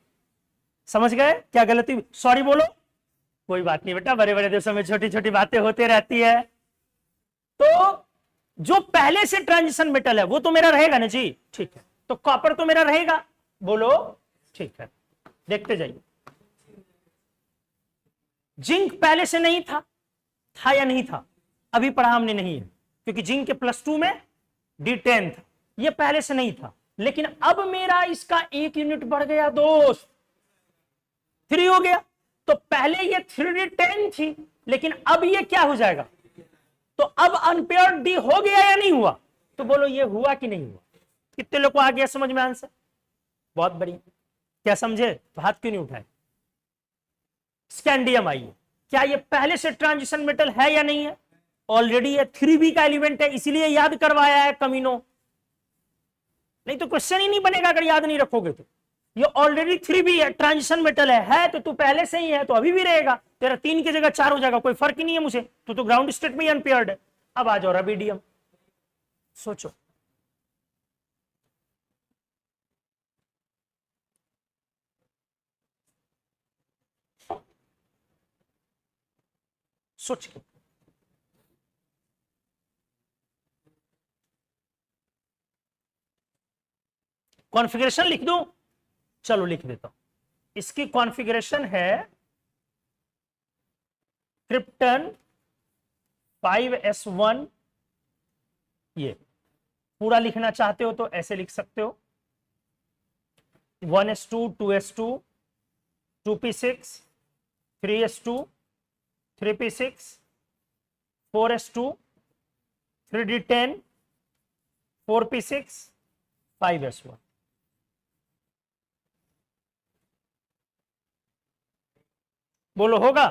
समझ गए क्या गलती, सॉरी बोलो, कोई बात नहीं बेटा, बड़े बड़े देशों में छोटी छोटी बातें होती रहती है। तो जो पहले से ट्रांजिशन मेटल है वो तो मेरा रहेगा ना जी, ठीक है, तो कॉपर तो मेरा रहेगा, बोलो ठीक है। देखते जाइए, जिंक पहले से नहीं था, था या नहीं था, अभी पढ़ा हमने नहीं है, क्योंकि जिंक के +2 में D10 था, ये पहले से नहीं था। लेकिन अब मेरा इसका 1 यूनिट बढ़ गया दोस्त, 3 हो गया। तो पहले ये 3D10 थी, लेकिन अब ये क्या हो जाएगा? तो अब अनपेयर्ड डी हो गया या नहीं हुआ? तो बोलो ये हुआ कि नहीं हुआ? कितने लोग को आ गया समझ में आंसर? बहुत बढ़िया। क्या समझे? तो हाथ क्यों नहीं उठाए? स्कैंडियम आइए, क्या ये पहले से ट्रांजिशन मेटल है या नहीं है? ऑलरेडी ये 3B का एलिमेंट है, इसलिए याद करवाया है कमीनो, नहीं तो क्वेश्चन ही नहीं बनेगा अगर याद नहीं रखोगे तो। ये ऑलरेडी 3B है, ट्रांजिशन मेटल है तो तू पहले से ही है, तो अभी भी रहेगा। तेरा 3 की जगह 4 हो जाएगा, कोई फर्क ही नहीं है मुझे, तो ग्राउंड स्टेट में अनपेयर्ड है। अब आ जाओ रबीडियम, सोचो। सोच के कॉन्फ़िगरेशन लिख दूं? चलो लिख देता हूं। इसकी कॉन्फ़िगरेशन है क्रिप्टन 5s1। ये पूरा लिखना चाहते हो तो ऐसे लिख सकते हो, 1s2 2s2 2p6 3s2 3p6 4s2 3d10 4p6 5s1। बोलो होगा?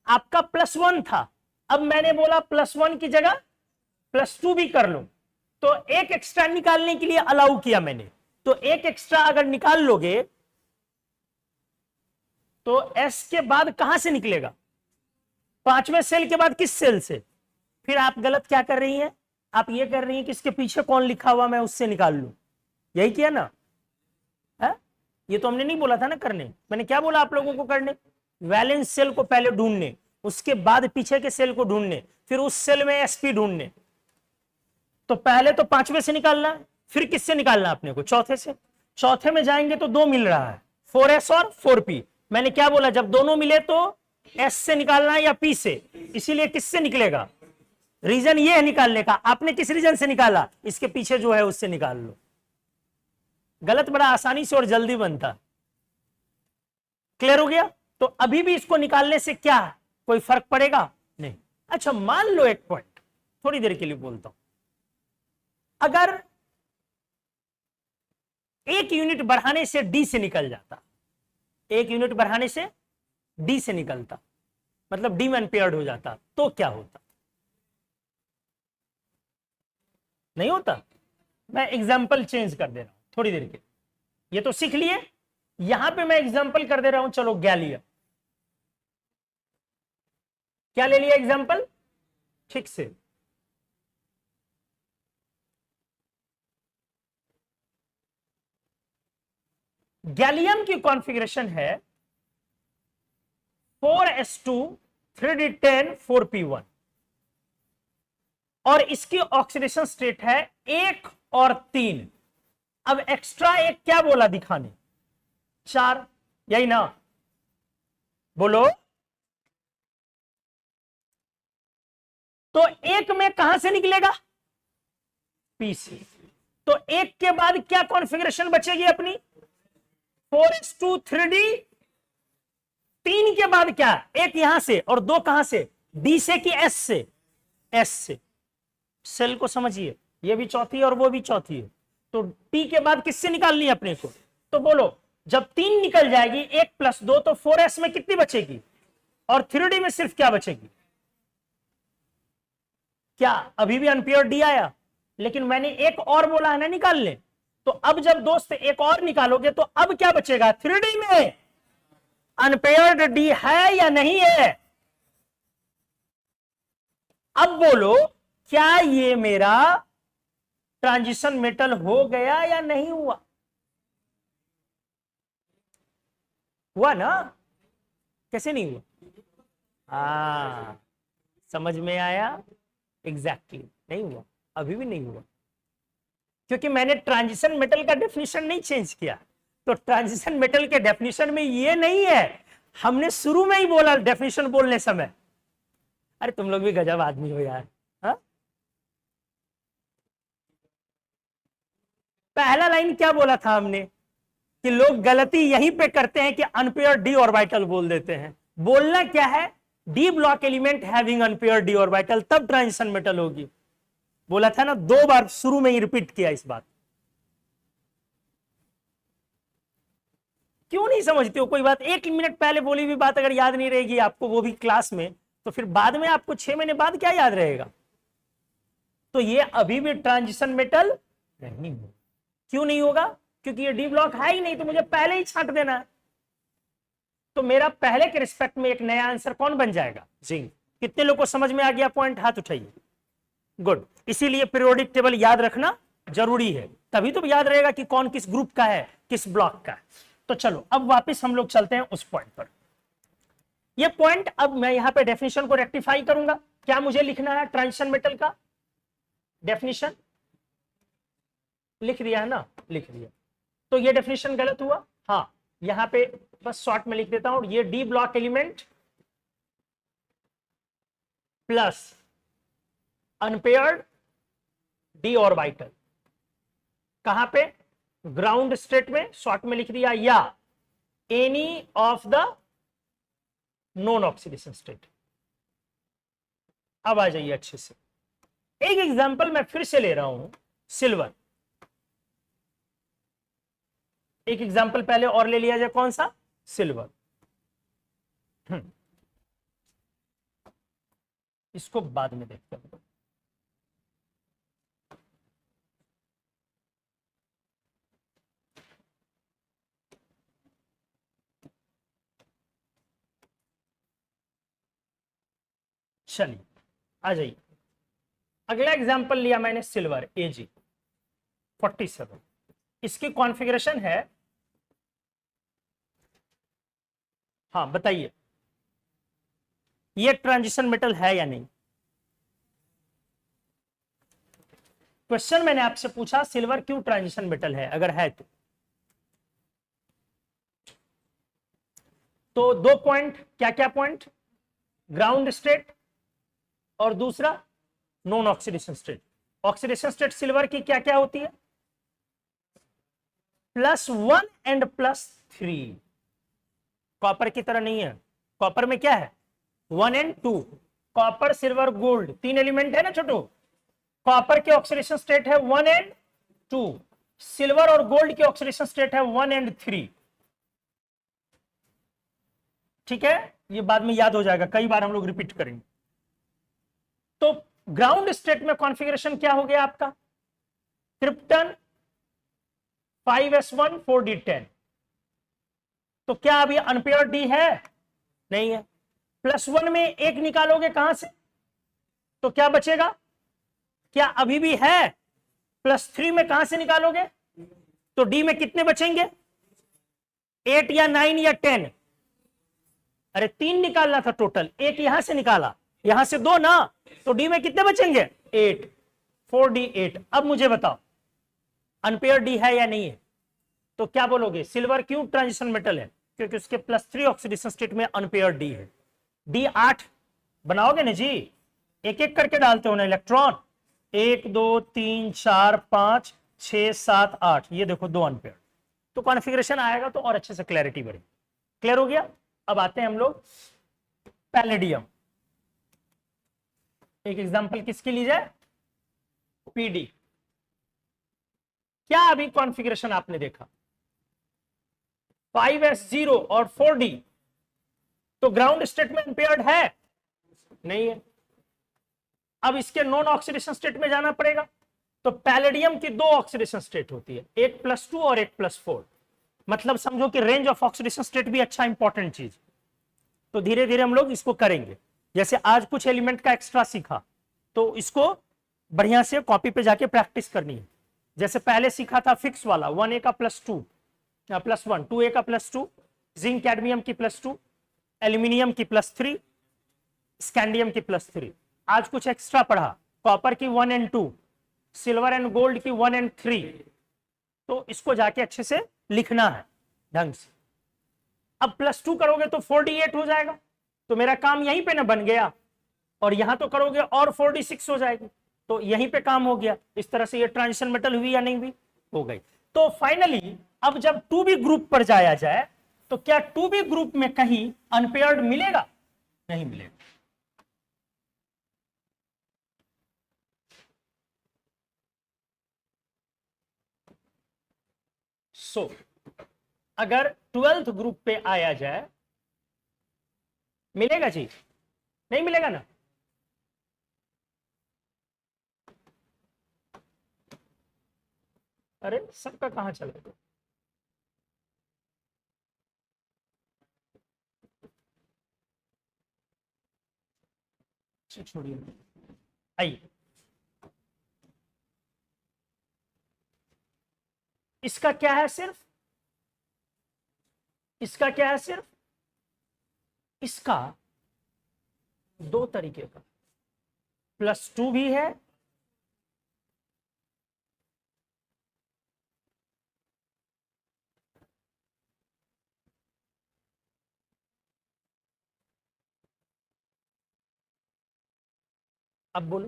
आपका +1 था, अब मैंने बोला +1 की जगह +2 भी कर लो, तो एक एक्स्ट्रा निकालने के लिए अलाउ किया मैंने। तो एक एक्स्ट्रा अगर निकाल लोगे तो S के बाद कहां से निकलेगा? 5वें सेल के बाद किस सेल से? फिर आप गलत क्या कर रही हैं? आप ये कर रही हैं कि इसके पीछे कौन लिखा हुआ मैं उससे निकाल लूं। यही किया ना है? ये तो हमने नहीं बोला था ना करने। मैंने क्या बोला आप लोगों को करने? वैलेंस सेल को पहले ढूंढने, उसके बाद पीछे के सेल को ढूंढने, फिर उस सेल में sp ढूंढने। तो पहले तो 5वें से निकालना, फिर किससे निकालना अपने को? चौथे से। चौथे में जाएंगे तो 2 मिल रहा है, 4s और 4p। मैंने क्या बोला? जब दोनों मिले तो s से निकालना या p से, इसीलिए किससे निकलेगा? रीजन ये है निकालने का। आपने किस रीजन से निकाला? इसके पीछे जो है उससे निकाल लो। गलत बड़ा आसानी से और जल्दी बनता। क्लियर हो गया? तो अभी भी इसको निकालने से क्या कोई फर्क पड़ेगा? नहीं। अच्छा मान लो एक पॉइंट, थोड़ी देर के लिए बोलता हूं, अगर 1 यूनिट बढ़ाने से D से निकल जाता, 1 यूनिट बढ़ाने से D से निकलता, मतलब D में अनपेयर्ड हो जाता, तो क्या होता? नहीं होता। मैं एग्जाम्पल चेंज कर दे रहा हूं थोड़ी देर के, ये तो सीख लिए। यहां पे मैं एग्जाम्पल कर दे रहा हूं। चलो गैलियम, क्या ले लिया एग्जाम्पल? ठीक से गैलियम की कॉन्फ़िगरेशन है 4s2 3d10 4p1 और इसकी ऑक्सीडेशन स्टेट है 1 और 3। अब एक्स्ट्रा एक क्या बोला दिखाने? 4, यही ना? बोलो। तो 1 में कहां से निकलेगा? P से। तो 1 के बाद क्या कॉन्फ़िगरेशन बचेगी अपनी? 4s2 3d। 3 के बाद क्या? 1 यहां से और 2 कहां से? D से कि S से? S से। सेल को समझिए, ये भी चौथी है और वो भी चौथी है। तो P के बाद किससे निकालनी है अपने को? तो बोलो, जब 3 निकल जाएगी, 1 + 2, तो 4s में कितनी बचेगी? और 3d में सिर्फ क्या बचेगी? क्या अभी भी अनपेयर्ड D आया? लेकिन मैंने एक और बोला है ना निकाल ले। तो अब जब दोस्त एक और निकालोगे तो अब क्या बचेगा? 3d में अनपेयर्ड D है या नहीं है? अब बोलो, क्या ये मेरा ट्रांजिशन मेटल हो गया या नहीं हुआ? हुआ ना? कैसे नहीं हुआ? समझ में आया? एग्जैक्टली नहीं हुआ, अभी भी नहीं हुआ, क्योंकि मैंने ट्रांजिशन मेटल का डेफिनेशन नहीं चेंज किया। तो ट्रांजिशन मेटल के डेफिनेशन में ये नहीं है, हमने शुरू में ही बोला डेफिनेशन बोलने समय। अरे तुम लोग भी गजब आदमी हो यार। पहला लाइन क्या बोला था हमने कि लोग गलती यहीं पे करते हैं कि अनपेयर डी ऑर्बिटल बोल देते हैं। बोलना क्या है, D block element having unpair D orbital, तब ट्रांजिशन मेटल होगी। बोला था ना, 2 बार शुरू में ही रिपीट किया इस बात। क्यों नहीं समझते हो? कोई बात, 1 मिनट पहले बोली हुई बात अगर याद नहीं रहेगी आपको, वो भी क्लास में, तो फिर बाद में आपको 6 महीने बाद क्या याद रहेगा? तो ये अभी भी ट्रांजिशन मेटल नहीं होगा। क्यों नहीं होगा? क्योंकि ये डी ब्लॉक है ही नहीं, तो मुझे पहले ही छांट देना है। तो मेरा पहले के रिस्पेक्ट में एक नया आंसर कौन बन जाएगा? जिंक। कितने लोग को समझ में आ गया पॉइंट? हाथ उठाइए। गुड। इसीलिए पीरियोडिक टेबल याद रखना जरूरी है, तभी तो याद रहेगा कि कौन किस ग्रुप का है, किस ब्लॉक का है। तो चलो अब वापस हम लोग चलते हैं उस पॉइंट पर। ये पॉइंट, अब मैं यहां पे डेफिनेशन को रेक्टिफाई करूंगा। क्या मुझे लिखना है ट्रांजिशन मेटल का डेफिनेशन? लिख दिया है ना? लिख दिया। तो ये डेफिनेशन गलत हुआ? हाँ, यहां पे बस शॉर्ट में लिख देता हूं, ये D block element plus unpaired D orbital, कहां पे? ग्राउंड स्टेट में, शॉर्ट में लिख दिया, या any of the non oxidation state. अब आ जाइए अच्छे से। एक एग्जांपल मैं फिर से ले रहा हूं, सिल्वर। एक एग्जांपल पहले और ले लिया जाए, कौन सा? सिल्वर। इसको बाद में देखते हैं। चलिए आ जाइए। अगला एग्जांपल लिया मैंने सिल्वर AG 47। इसकी कॉन्फ़िगरेशन है, हाँ बताइए, ये ट्रांजिशन मेटल है या नहीं? क्वेश्चन मैंने आपसे पूछा सिल्वर क्यों ट्रांजिशन मेटल है, अगर है तो 2 पॉइंट, क्या क्या पॉइंट? ग्राउंड स्टेट और दूसरा non oxidation state. Oxidation state silver की क्या क्या होती है? +1 एंड +3। कॉपर की तरह नहीं है। कॉपर में क्या है? 1 and 2। Copper, silver, gold 3 element है ना छोटू। कॉपर के ऑक्सीडेशन स्टेट है 1 एंड 2, सिल्वर और गोल्ड की ऑक्सीडेशन स्टेट है 1 एंड 3। ठीक है, ये बाद में याद हो जाएगा, कई बार हम लोग रिपीट करेंगे। तो ग्राउंड स्टेट में कॉन्फ़िगरेशन क्या हो गया आपका? Krypton 5s1 4d10। तो क्या अभी अनपेयर्ड डी है? नहीं है। +1 में 1 निकालोगे कहां से तो क्या बचेगा? क्या अभी भी है? +3 में कहां से निकालोगे तो डी में कितने बचेंगे? 8 या 9 या 10? अरे 3 निकालना था टोटल, 1 यहां से निकाला, यहां से 2 ना, तो डी में कितने बचेंगे? 8। 4d8। अब मुझे बताओ अनपेयर डी है या नहीं है? तो क्या बोलोगे? सिल्वर क्यों ट्रांजिशन मेटल है? क्योंकि उसके +3 ऑक्सीडेशन स्टेट में अनपेयर डी है। D8 बनाओगे ना जी, एक एक करके डालते हो ना इलेक्ट्रॉन। 1 2 3 4 5 6 7 8, ये देखो 2 अनपेयर। तो कॉन्फ़िगरेशन आएगा तो और अच्छे से क्लैरिटी बढ़ेगी। क्लियर हो गया? अब आते हैं हम लोग पैलेडियम। एक एग्जांपल किसकी ली जाए? PD। क्या अभी कॉन्फ़िगरेशन आपने देखा? 5s0 और 4d, तो ग्राउंड स्टेट में अनपेयर्ड है? नहीं है। अब इसके नॉन ऑक्सीडेशन स्टेट में जाना पड़ेगा। तो पैलेडियम की 2 ऑक्सीडेशन स्टेट होती है, एक +2 और एक +4। मतलब समझो कि रेंज ऑफ ऑक्सीडेशन स्टेट भी अच्छा इंपॉर्टेंट चीज। तो धीरे धीरे हम लोग इसको करेंगे। जैसे आज कुछ एलिमेंट का एक्स्ट्रा सीखा, तो इसको बढ़िया से कॉपी पे जाके प्रैक्टिस करनी है। जैसे पहले सीखा था फिक्स वाला 1a का +2 +1, 2a का +2, जिंक कैडमियम की +2, एल्यूमिनियम की +3, स्कैंडियम की +3। आज कुछ एक्स्ट्रा पढ़ा, कॉपर की 1 एंड 2, सिल्वर एंड गोल्ड की 1 एंड 3। तो इसको जाके अच्छे से लिखना है ढंग से। अब +2 करोगे तो 4d8 हो जाएगा, तो मेरा काम यहीं पे ना बन गया। और यहां तो करोगे और 4d6 हो जाएगी, तो यहीं पे काम हो गया। इस तरह से ये ट्रांजिशन मेटल हुई या नहीं हुई? हो गई। तो फाइनली अब जब 2b ग्रुप पर जाया जाए तो क्या 2b ग्रुप में कहीं अनपेयर्ड मिलेगा? नहीं मिलेगा। सो अगर 12th ग्रुप पे आया जाए, मिलेगा जी? नहीं मिलेगा ना। अरे सबका कहां चला गया? छोड़िए, आइए इसका क्या है, सिर्फ इसका क्या है, सिर्फ इसका दो तरीके का +2 भी है अब बोलो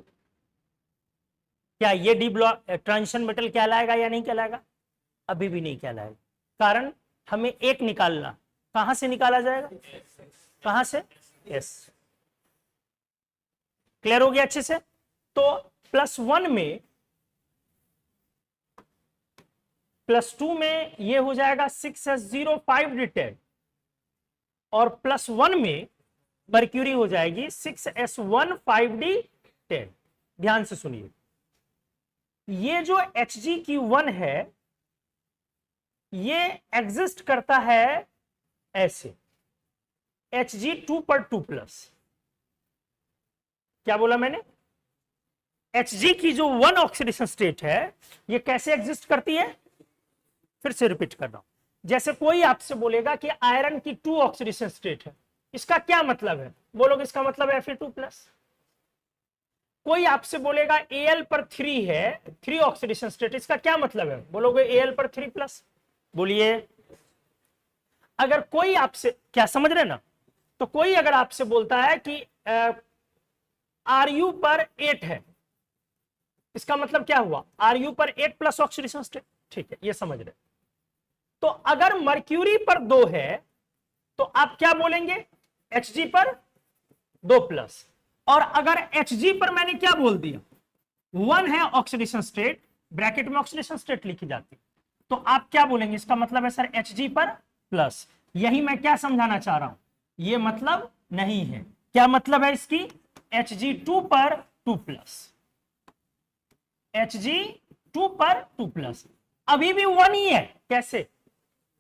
क्या ये डी ब्लॉक ट्रांजिशन मेटल कहलाएगा या नहीं कहलाएगा? अभी भी नहीं कहलाएगा। कारण हमें एक निकालना, कहां से निकाला जाएगा? कहां से? यस, क्लियर हो गया अच्छे से। तो +1 में +2 में ये हो जाएगा 6s05d10 और +1 में मर्क्यूरी हो जाएगी 6s15d10। ध्यान से सुनिए, ये जो Hg है ये एग्जिस्ट करता है ऐसे Hg2 पर 2+। क्या बोला मैंने? Hg की जो 1 ऑक्सीडेशन स्टेट है ये कैसे एग्जिस्ट करती है? फिर से रिपीट कर रहा हूं। जैसे कोई आपसे बोलेगा कि आयरन की 2 ऑक्सीडेशन स्टेट है, इसका क्या मतलब है? बोलोगे इसका मतलब है Fe2+। कोई आपसे बोलेगा Al पर 3 है, 3 ऑक्सीडेशन स्टेट, इसका क्या मतलब है? बोलोगे Al पर 3+। बोलिए, अगर कोई आपसे, क्या समझ रहे ना? तो कोई अगर आपसे बोलता है कि Ru पर 8 है, इसका मतलब क्या हुआ? Ru पर 8+ ऑक्सीडेशन स्टेट। ठीक है, ये समझ रहे। तो अगर मर्क्यूरी पर 2 है तो आप क्या बोलेंगे? Hg पर 2+। और अगर Hg पर मैंने क्या बोल दिया? 1 है ऑक्सीडेशन स्टेट, ब्रैकेट में ऑक्सीडेशन स्टेट लिखी जाती, तो आप क्या बोलेंगे? इसका मतलब है सर Hg पर प्लस। यही मैं क्या समझाना चाह रहा हूं, ये मतलब नहीं है। क्या मतलब है इसकी? Hg2 पर 2+, Hg2 पर 2+। अभी भी 1 ही है। कैसे?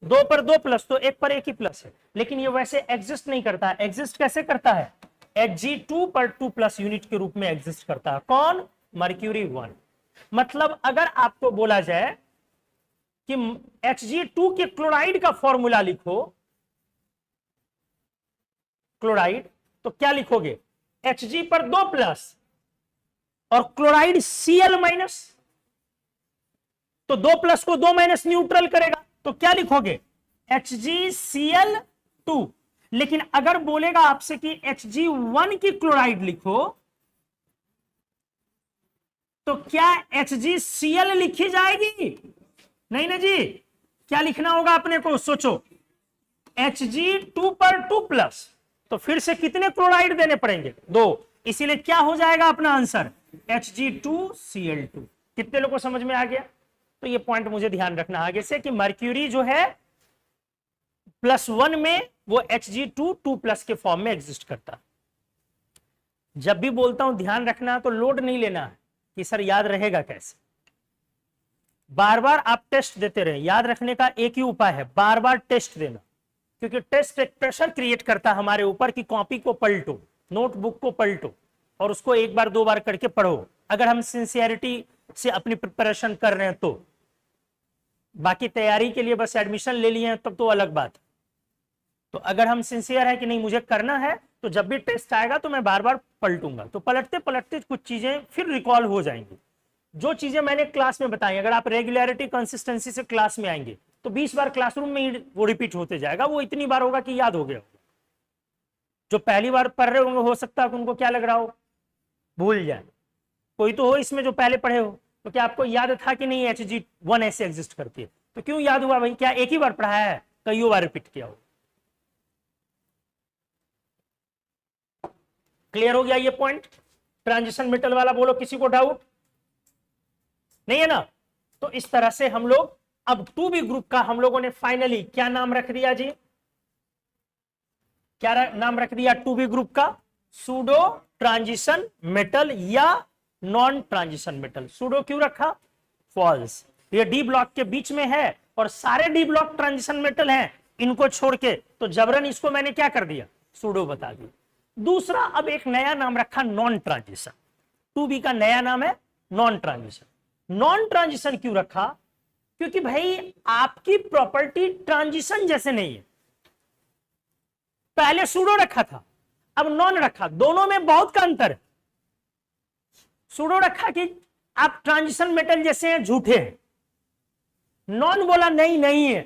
2 पर 2+, तो 1 पर 1 ही प्लस है, लेकिन ये वैसे एग्जिस्ट नहीं करता है। एग्जिस्ट कैसे करता है? Hg2 पर 2+ यूनिट के रूप में एग्जिस्ट करता है। कौन? मर्क्यूरी 1। मतलब अगर आपको बोला जाए कि Hg2 के क्लोराइड का फॉर्मूला लिखो, क्लोराइड, तो क्या लिखोगे? Hg पर 2+ और क्लोराइड Cl-, तो 2+ को 2- न्यूट्रल करेगा, तो क्या लिखोगे? HgCl2। लेकिन अगर बोलेगा आपसे कि Hg1 की क्लोराइड लिखो, तो क्या HgCl लिखी जाएगी? नहीं ना जी। क्या लिखना होगा अपने को? सोचो, Hg2 पर 2+, तो फिर से कितने क्लोराइड देने पड़ेंगे? 2। इसीलिए क्या हो जाएगा अपना आंसर? Hg2Cl2। कितने लोगों को समझ में आ गया? तो ये पॉइंट मुझे ध्यान रखना आगे से कि मर्क्यूरी जो है +1 में वो Hg2 2+ के फॉर्म में एग्जिस्ट करता। जब भी बोलता हूं ध्यान रखना, तो लोड नहीं लेना है कि सर याद रहेगा कैसे। बार बार आप टेस्ट देते रहे। याद रखने का एक ही उपाय है, बार बार टेस्ट देना, क्योंकि टेस्ट एक प्रेशर क्रिएट करता है हमारे ऊपर कि कॉपी को पलटो, नोटबुक को पलटो और उसको 1 बार 2 बार करके पढ़ो, अगर हम सिंसियरिटी से अपनी प्रिपरेशन कर रहे हैं तो। बाकी तैयारी के लिए बस एडमिशन ले लिए हैं तब तो अलग बात। तो अगर हम सिंसियर है कि नहीं मुझे करना है, तो जब भी टेस्ट आएगा तो मैं बार बार पलटूंगा, तो पलटते पलटते कुछ चीजें फिर रिकॉल हो जाएंगी। जो चीजें मैंने क्लास में बताई, अगर आप रेगुलरिटी कंसिस्टेंसी से क्लास में आएंगे तो 20 बार क्लासरूम में ही वो रिपीट होते जाएगा, वो इतनी बार होगा कि याद हो गया होगा। जो पहली बार पढ़ रहे होंगे हो सकता है कि उनको क्या लग रहा हो, भूल जाए। कोई तो हो इसमें जो पहले पढ़े हो, तो क्या आपको याद था कि नहीं Hg1 ऐसे एग्जिस्ट करती है? तो क्यों याद हुआ भाई? क्या एक ही बार पढ़ाया है, कईयों बार रिपीट किया हो? क्लियर हो गया ये पॉइंट ट्रांजिशन मेटल वाला? बोलो किसी को डाउट नहीं है ना? तो इस तरह से हम लोग अब 2b ग्रुप का हम लोगों ने फाइनली क्या नाम रख दिया जी? क्या नाम रख दिया 2b ग्रुप का? सूडो ट्रांजिशन मेटल या नॉन ट्रांजिशन मेटल। सूडो क्यों रखा? फॉल्स, ये डी ब्लॉक के बीच में है और सारे डी ब्लॉक ट्रांजिशन मेटल हैं इनको छोड़ के, तो जबरन इसको मैंने क्या कर दिया? सूडो बता दिया। दूसरा, अब एक नया नाम रखा नॉन ट्रांजिशन। 2b का नया नाम है नॉन ट्रांजिशन। नॉन ट्रांजिशन क्यों रखा? क्योंकि भाई आपकी प्रॉपर्टी ट्रांजिशन जैसे नहीं है। पहले सूडो रखा था, अब नॉन रखा, दोनों में बहुत का अंतर है। सूडो रखा कि आप ट्रांजिशन मेटल जैसे हैं, झूठे हैं। नॉन बोला नहीं, नहीं है।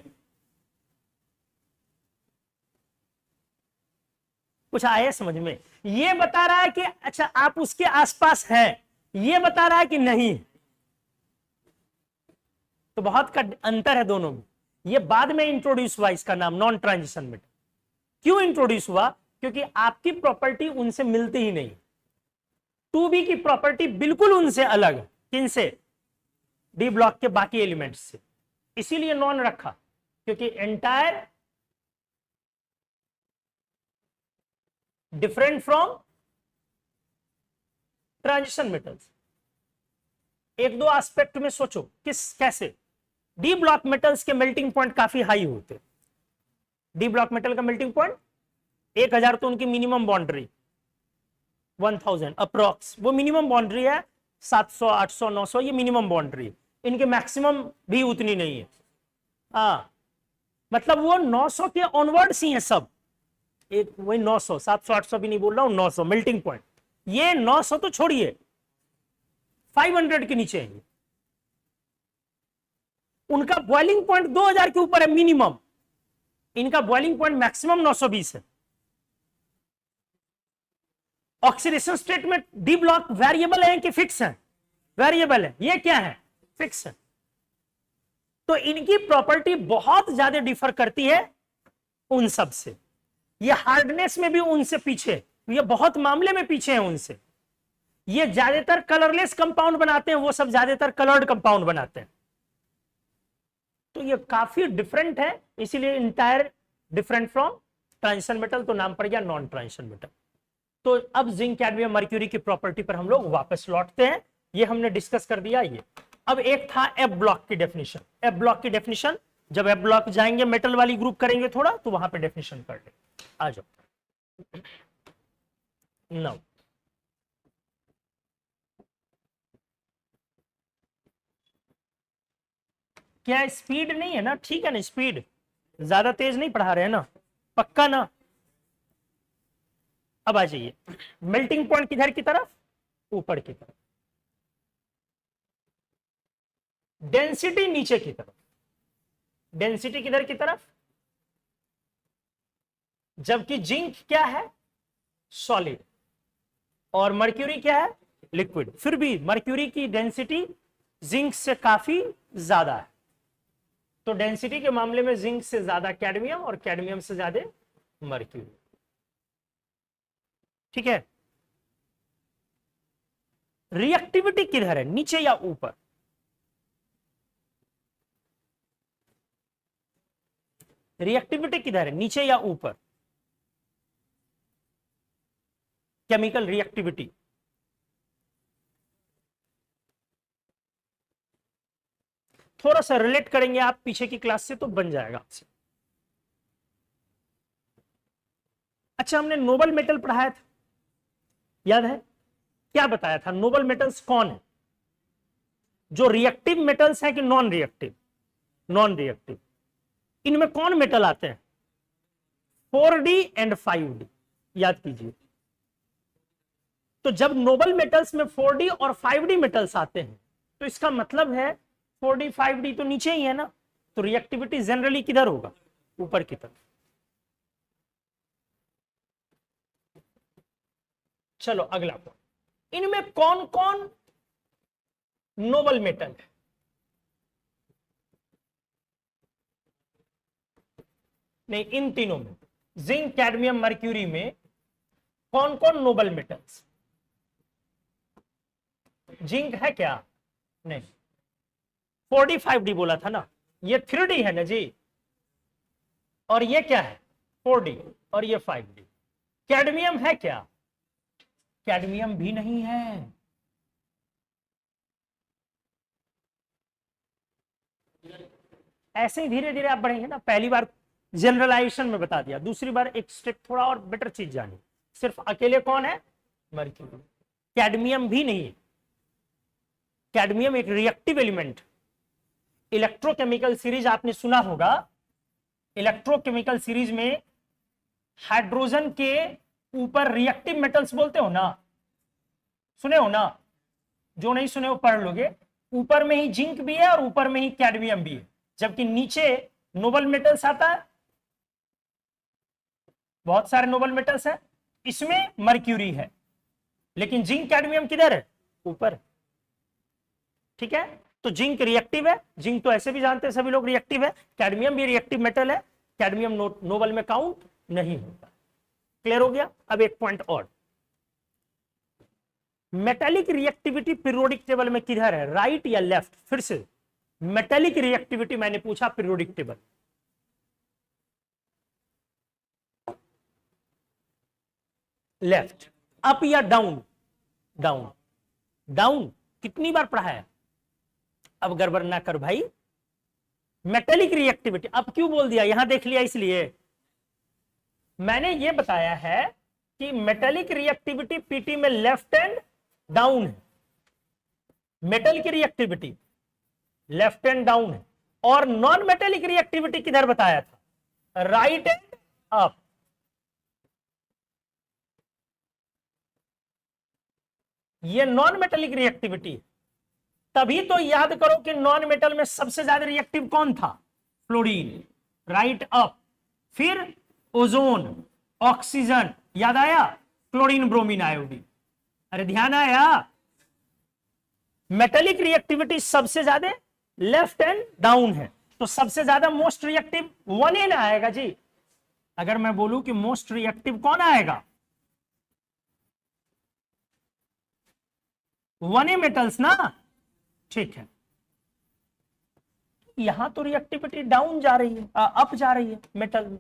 कुछ आया समझ में? ये बता रहा है कि अच्छा आप उसके आसपास हैं, ये बता रहा है कि नहीं। तो बहुत का अंतर है दोनों में। ये बाद में इंट्रोड्यूस हुआ इसका नाम नॉन ट्रांजिशन मेटल। क्यों इंट्रोड्यूस हुआ? क्योंकि आपकी प्रॉपर्टी उनसे मिलती ही नहीं। 2b की प्रॉपर्टी बिल्कुल उनसे अलग है। किनसे? डी ब्लॉक के बाकी एलिमेंट्स से। इसीलिए नॉन रखा, क्योंकि entire different from transition metals. एक दो एस्पेक्ट में सोचो, कैसे? डी ब्लॉक मेटल्स के मेल्टिंग पॉइंट काफी हाई होते। डी ब्लॉक मेटल का मेल्टिंग पॉइंट 1000 तो उनकी मिनिमम बाउंड्री, 1000 अप्रोक्स वो मिनिमम बाउंड्री है। 700 800 900 ये मिनिमम बाउंड्री, इनके मैक्सिमम भी उतनी नहीं है। हाँ, मतलब वो 900 के ऑनवर्ड्स ही है सब। एक वही 900 700 800 भी नहीं बोल रहा हूं, 900 मेल्टिंग पॉइंट। ये 900 तो छोड़िए, 500 के नीचे है। उनका बॉइलिंग पॉइंट 2000 के ऊपर है मिनिमम, इनका बॉइलिंग पॉइंट मैक्सिमम 920 है। ऑक्सीडेशन स्टेट में डी ब्लॉक वेरिएबल है कि फिक्स है? वेरिएबल है। ये क्या है? फिक्स है। तो इनकी प्रॉपर्टी बहुत ज्यादा डिफर करती है उन सब से। ये हार्डनेस में भी उनसे पीछे, ये बहुत मामले में पीछे है उनसे। ये ज्यादातर कलरलेस कंपाउंड बनाते हैं, वो सब ज्यादातर कलर्ड कंपाउंड बनाते हैं। तो ये काफी डिफरेंट है, इसीलिए entire different from transition metal, तो नाम पड़ गया नॉन ट्रांजिशन मेटल। तो अब जिंक कैडमियम मर्क्यूरी की प्रॉपर्टी पर हम लोग वापस लौटते हैं। ये हमने डिस्कस कर दिया। ये अब एक था एफ ब्लॉक की डेफिनेशन। एफ ब्लॉक की डेफिनेशन, जब एफ ब्लॉक जाएंगे मेटल वाली ग्रुप करेंगे थोड़ा, तो वहां पे डेफिनेशन कर ले। आ जाओ। नाउ क्या स्पीड नहीं है ना? ठीक है ना, स्पीड ज्यादा तेज नहीं पढ़ा रहे हैं ना? पक्का ना? अब आ जाइए, मेल्टिंग पॉइंट किधर की तरफ? ऊपर की तरफ। डेंसिटी नीचे की तरफ। डेंसिटी किधर की तरफ? जबकि जिंक क्या है? सॉलिड। और मर्क्यूरी क्या है? लिक्विड। फिर भी मर्क्यूरी की डेंसिटी जिंक से काफी ज्यादा है। तो डेंसिटी के मामले में जिंक से ज्यादा कैडमियम और कैडमियम से ज्यादा मर्क्यूरी। ठीक है। रिएक्टिविटी किधर है, नीचे या ऊपर? रिएक्टिविटी किधर है, नीचे या ऊपर? केमिकल रिएक्टिविटी थोड़ा सा रिलेट करेंगे आप पीछे की क्लास से तो बन जाएगा आपसे। अच्छा, हमने नोबल मेटल पढ़ाया था, याद है? क्या बताया था? नोबल मेटल्स कौन है? जो रिएक्टिव मेटल्स हैं कि नॉन रिएक्टिव? Non reactive. इनमें कौन मेटल आते हैं? 4d एंड 5d, याद कीजिए। तो जब नोबल मेटल्स में 4d और 5d मेटल्स आते हैं, तो इसका मतलब है 4d 5d तो नीचे ही है ना, तो रिएक्टिविटी जनरली किधर होगा? ऊपर की तरफ। चलो अगला पॉइंट, इनमें कौन कौन नोबल मेटल है। नहीं, इन तीनों में, जिंक, कैडमियम, मर्क्यूरी में कौन कौन नोबल मेटल्स? जिंक है क्या? नहीं। 45D बोला था ना, ये 3D है ना जी, और ये क्या है? 4D, और ये 5D। कैडमियम है क्या? कैडमियम भी नहीं है। ऐसे ही धीरे धीरे आप बढ़ेंगे ना, पहली बार जनरलाइजेशन में बता दिया, दूसरी बार एक स्टेप थोड़ा और बेटर चीज जानी। सिर्फ अकेले कौन है? मर्क्यूरी। कैडमियम भी नहीं है। कैडमियम एक रिएक्टिव एलिमेंट। इलेक्ट्रोकेमिकल सीरीज आपने सुना होगा, इलेक्ट्रोकेमिकल सीरीज में हाइड्रोजन के ऊपर रिएक्टिव मेटल्स बोलते हो ना, सुने हो ना? जो नहीं सुने वो पढ़ लोगे। ऊपर में ही जिंक भी है और ऊपर में ही कैडमियम भी है, जबकि नीचे नोबल मेटल्स आता है, बहुत सारे नोबल मेटल्स है, इसमें मर्क्यूरी है, लेकिन जिंक कैडमियम किधर है? ऊपर। ठीक है, तो जिंक रिएक्टिव है, जिंक तो ऐसे भी जानते हैं सभी लोग रिएक्टिव है, कैडमियम भी रिएक्टिव मेटल है, कैडमियम नोबल में काउंट नहीं होता। क्लियर हो गया? अब एक पॉइंट और, मेटेलिक रिएक्टिविटी पीरियोडिक टेबल में किधर है, राइट या लेफ्ट? फिर से मेटेलिक रिएक्टिविटी मैंने पूछा पीरियोडिक टेबल, लेफ्ट। अप या डाउन? डाउन। डाउन कितनी बार पढ़ा है? अब गड़बड़ ना कर भाई। मेटेलिक रिएक्टिविटी अब क्यों बोल दिया, यहां देख लिया इसलिए। मैंने यह बताया है कि मेटेलिक रिएक्टिविटी पीटी में लेफ्ट एंड डाउन है। मेटल की रिएक्टिविटी लेफ्ट एंड डाउन है, और नॉन मेटेलिक रिएक्टिविटी किधर बताया था? Right and up. ये नॉन मेटेलिक रिएक्टिविटी है। तभी तो याद करो कि नॉन मेटल में सबसे ज्यादा रिएक्टिव कौन था? फ्लोरीन। Right up. फिर ओजोन, ऑक्सीजन, याद आया? Chlorine, bromine, iodine. अरे ध्यान आया? मेटेलिक रिएक्टिविटी सबसे ज्यादा लेफ्ट एंड डाउन है, तो सबसे ज्यादा मोस्ट रिएक्टिव 1N आएगा जी। अगर मैं बोलूं कि मोस्ट रिएक्टिव कौन आएगा? 1A मेटल्स ना। ठीक है, यहां तो रिएक्टिविटी डाउन जा रही है, अप जा रही है मेटल में,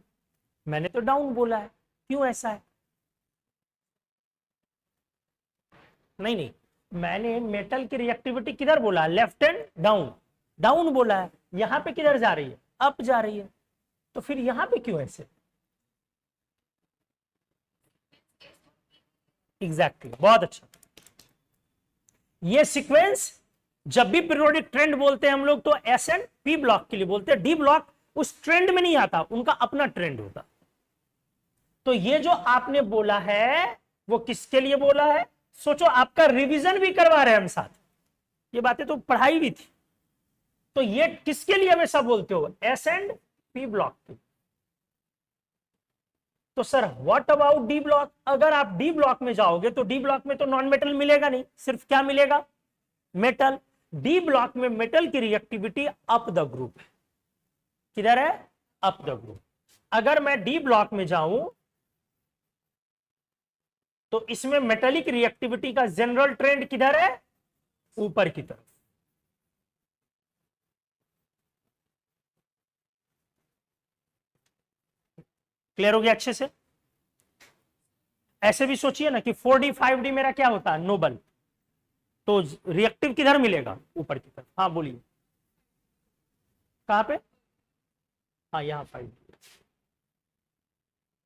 मैंने तो डाउन बोला है, क्यों ऐसा है? नहीं नहीं, मैंने मेटल की रिएक्टिविटी किधर बोला? Left and down. डाउन बोला है, यहां पे किधर जा रही है? अप जा रही है, तो फिर यहां पे क्यों ऐसे? एग्जैक्टली, बहुत अच्छा। ये सीक्वेंस जब भी पीरियोडिक ट्रेंड बोलते हैं हम लोग, तो एस एंड पी ब्लॉक के लिए बोलते हैं। डी ब्लॉक उस ट्रेंड में नहीं आता, उनका अपना ट्रेंड होता। तो ये जो आपने बोला है वो किसके लिए बोला है? सोचो, आपका रिवीजन भी करवा रहे हैं हम साथ, ये बातें तो पढ़ाई भी थी। तो ये किसके लिए हमेशा बोलते हो? एस एंड पी ब्लॉक के। तो sir what about D block? अगर आप डी ब्लॉक में जाओगे तो डी ब्लॉक में तो नॉन मेटल मिलेगा नहीं, सिर्फ क्या मिलेगा? मेटल। डी ब्लॉक में मेटल की रिएक्टिविटी अप द ग्रुप है। किधर है? Up the group. अगर मैं डी ब्लॉक में जाऊं तो इसमें मेटेलिक रिएक्टिविटी का जनरल ट्रेंड किधर है? ऊपर की तरफ। क्लियर हो गया अच्छे से? ऐसे भी सोचिए ना कि 4D 5D मेरा क्या होता है? नोबल। तो रिएक्टिव किधर मिलेगा? ऊपर की तरफ। हाँ बोलिए, कहां पे? हाँ यहां 5D।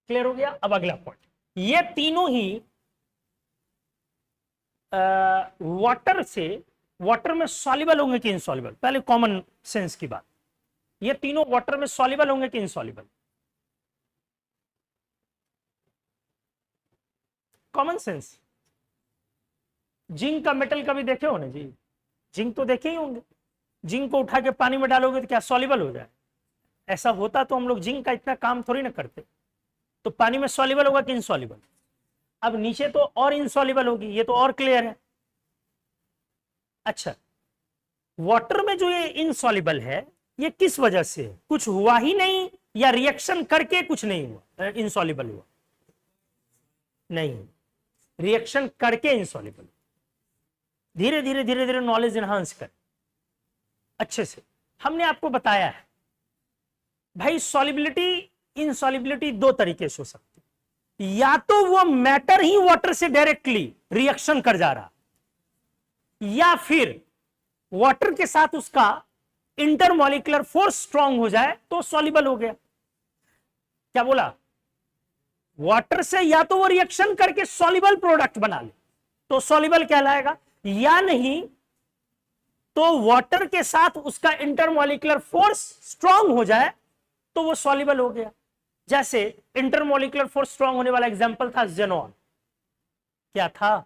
क्लियर हो गया? अब अगला पॉइंट, ये तीनों ही वाटर से, वाटर में सॉल्युबल होंगे कि इनसॉल्युबल? पहले कॉमन सेंस की बात, ये तीनों वाटर में सॉल्युबल होंगे कि इनसॉल्युबल? Common sense. जिंक का मेटल कभी देखे हो ना जी? जिंक तो देखे ही होंगे। जिंक को उठा के पानी में डालोगे तो क्या सॉल्युबल हो जाए? ऐसा होता तो हम लोग जिंक का इतना काम थोड़ी ना करते। तो पानी में सॉल्युबल होगा कि इनसॉल्युबल? अब नीचे तो और इनसॉल्युबल होगी, ये तो और क्लियर है। अच्छा, वाटर में जो ये इनसॉल्युबल है, ये किस वजह से है? कुछ हुआ ही नहीं, या रिएक्शन करके कुछ नहीं हुआ इनसॉल्युबल हुआ? नहीं, रिएक्शन करके इनसॉल्युबल। धीरे धीरे धीरे धीरे नॉलेज एनहांस कर अच्छे से। हमने आपको बताया है भाई, सॉल्युबिलिटी इनसॉल्युबिलिटी दो तरीके से हो सकती है। या तो वो मैटर ही वाटर से डायरेक्टली रिएक्शन कर जा रहा, या फिर वाटर के साथ उसका इंटरमॉलिक्यूलर फोर्स स्ट्रांग हो जाए तो सॉल्युबल हो गया। क्या बोला? वाटर से या तो वो रिएक्शन करके सॉल्युबल प्रोडक्ट बना ले तो सॉल्युबल कहलाएगा, या नहीं तो वाटर के साथ उसका इंटरमॉलिक्यूलर फोर्स स्ट्रांग हो जाए तो वो सॉल्युबल हो गया। जैसे इंटरमॉलिक्यूलर फोर्स स्ट्रांग होने वाला एग्जांपल था जेनॉन। क्या था?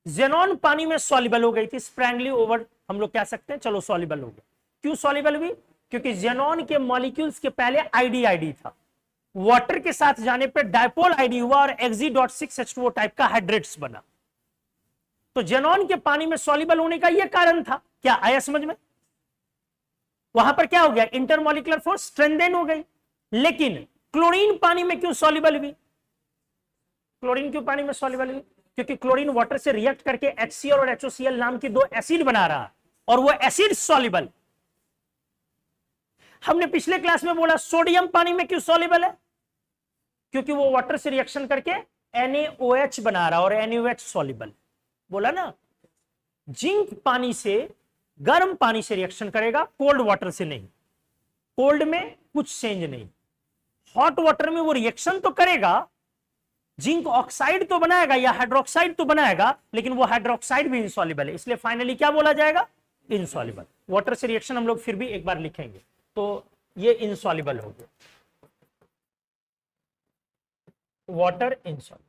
जेनॉन पानी में सॉल्युबल हो गई थी, स्प्रैंगली ओवर हम लोग कह सकते हैं, चलो सॉल्युबल हो गया। क्यों सॉल्युबल हुई? क्योंकि जेनॉन के मॉलिक्यूल्स के पहले आईडी था, वाटर के साथ जाने पर डायपोल आईडी हुआ और Xe.6H2O टाइप का हाइड्रेट्स बना। तो जेनॉन के पानी में सॉल्युबल होने का यह कारण था। क्या आया समझ में? वहां पर क्या हो गया? इंटरमॉलिक्यूलर फोर्स स्ट्रेंथेन हो गई। लेकिन क्लोरीन पानी में क्यों सॉल्युबल हुई? क्लोरीन क्यों पानी में सॉल्युबल हुई? क्योंकि क्लोरीन वाटर से रिएक्ट करके HCl और HOCl नाम की दो एसिड बना रहा है, और वो एसिड सॉल्युबल। हमने पिछले क्लास में बोला सोडियम पानी में क्यों सॉल्युबल है? क्योंकि वो वाटर से रिएक्शन करके NaOH बना रहा, और NaOH सॉल्युबल। बोला ना, जिंक पानी से, गर्म पानी से रिएक्शन करेगा, कोल्ड वाटर से नहीं। कोल्ड में कुछ चेंज नहीं, हॉट वाटर में वो रिएक्शन तो करेगा, जिंक ऑक्साइड तो बनाएगा या हाइड्रोक्साइड तो बनाएगा, लेकिन वो हाइड्रोक्साइड भी इनसॉल्युबल है, इसलिए फाइनली क्या बोला जाएगा? इनसॉल्युबल। वाटर से रिएक्शन हम लोग फिर भी एक बार लिखेंगे, तो ये इनसॉल्युबल हो गया, वाटर इनसॉल्युबल।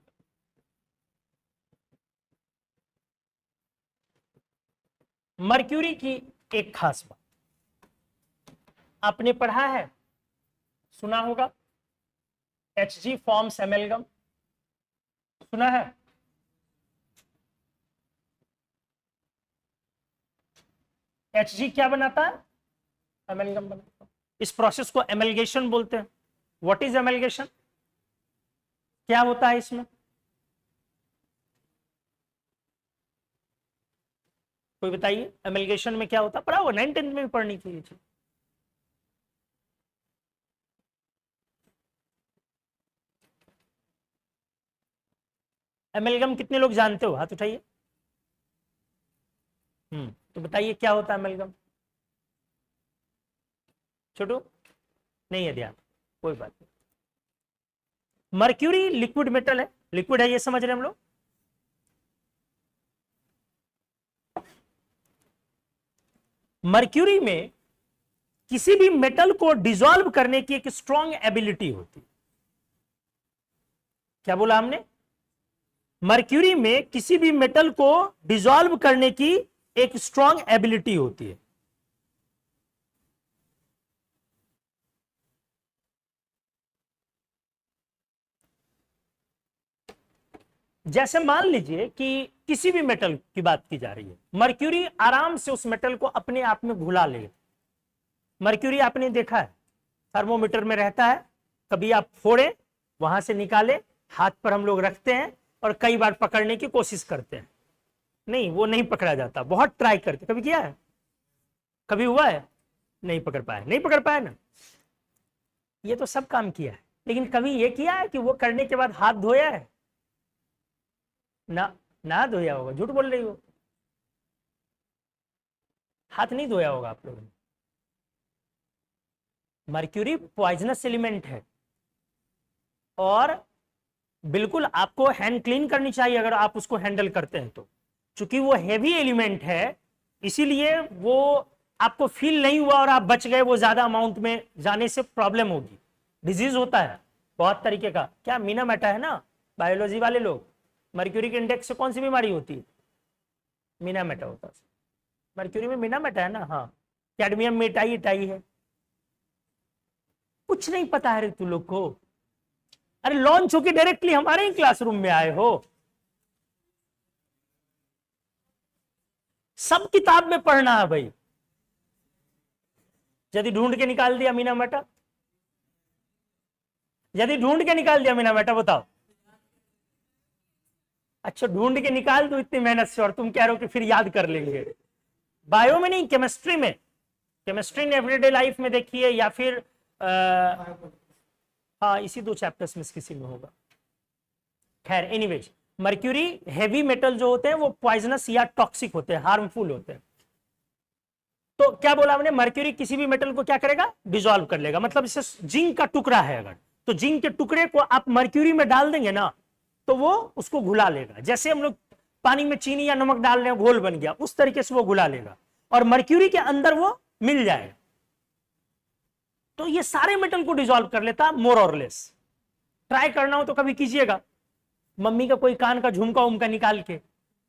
मर्क्यूरी की एक खास बात आपने पढ़ा है, सुना होगा, Hg फॉर्म्स एमेलगम, सुना है? Hg क्या बनाता है? एमेलगम बनाता है। इस प्रोसेस को एमेलगेशन बोलते हैं। What is amalgamation? क्या होता है इसमें? कोई बताइए, एमेलगेशन में क्या होता है? पढ़ा हो, 9th-10th में भी पढ़नी चाहिए। एमेलगम कितने लोग जानते हो? हाथ उठाइए। तो बताइए क्या होता है एमेलगम? छोटू नहीं है ध्यान, कोई बात नहीं। मर्क्यूरी लिक्विड मेटल है, लिक्विड है, ये समझ रहे हम लोग। मर्क्यूरी में किसी भी मेटल को डिसॉल्व करने की एक स्ट्रॉन्ग एबिलिटी होती है। क्या बोला हमने? मर्क्यूरी में किसी भी मेटल को डिसॉल्व करने की एक स्ट्रॉन्ग एबिलिटी होती है। जैसे मान लीजिए कि किसी भी मेटल की बात की जा रही है, मर्क्यूरी आराम से उस मेटल को अपने आप में घुला ले। मर्क्यूरी आपने देखा है, थर्मोमीटर में रहता है, कभी आप फोड़े, वहां से निकाले, हाथ पर हम लोग रखते हैं और कई बार पकड़ने की कोशिश करते हैं, नहीं वो नहीं पकड़ा जाता, बहुत ट्राई करते। कभी किया है? कभी हुआ है? नहीं पकड़ पाया, नहीं पकड़ पाया ना। ये तो सब काम किया है, लेकिन कभी ये किया है कि वो करने के बाद हाथ धोया है? ना धोया होगा, झूठ बोल रही हो, हाथ नहीं धोया होगा आप लोगों ने। मर्क्यूरी पॉइजनस एलिमेंट है, और बिल्कुल आपको हैंड क्लीन करनी चाहिए अगर आप उसको हैंडल करते हैं तो। चूंकि वो हैवी एलिमेंट है, इसीलिए वो आपको फील नहीं हुआ और आप बच गए, वो ज्यादा अमाउंट में जाने से प्रॉब्लम होगी, डिजीज होता है बहुत तरीके का। क्या मीना मेटा है ना, बायोलॉजी वाले लोग, मर्क्यूरी के इंडेक्स से कौन सी बीमारी होती है? मीना मेटा होता है। मर्क्यूरी में मीना मेटा है ना, हाँ। कैडमियम मेटाई टाई है। कुछ नहीं पता है रे तू लोग को? अरे लॉन्च होके डायरेक्टली हमारे ही क्लासरूम में आए हो। सब किताब में पढ़ना है भाई, यदि ढूंढ के निकाल दिया मीना बेटा, यदि ढूंढ के निकाल दिया मीना बेटा बताओ। अच्छा ढूंढ के निकाल दो इतनी मेहनत से और तुम कह रहे हो कि फिर याद कर लेंगे। बायो में नहीं, केमिस्ट्री में, केमिस्ट्री ने एवरीडे लाइफ में देखिए, या फिर हाँ इसी 2 चैप्टर्स में किसी में होगा। खैर एनीवेज, मर्क्यूरी हेवी मेटल जो होते हैं वो पॉइजनस या टॉक्सिक होते हैं, हार्मफुल होते हैं। तो क्या बोला हमने, मर्क्यूरी किसी भी मेटल को क्या करेगा, डिसॉल्व कर लेगा। मतलब जैसे जिंक का टुकड़ा है अगर, तो जिंक के टुकड़े को आप मर्क्यूरी में डाल देंगे ना तो वो उसको घुला लेगा। जैसे हम लोग पानी में चीनी या नमक डाल रहे हैं, घोल बन गया, उस तरीके से वो घुला लेगा और मर्क्यूरी के अंदर वो मिल जाएगा। तो ये सारे मेटल को डिसॉल्व कर लेता मोर और लेस। ट्राई करना हो तो कभी कीजिएगा, मम्मी का कोई कान का झुमका उमका निकाल के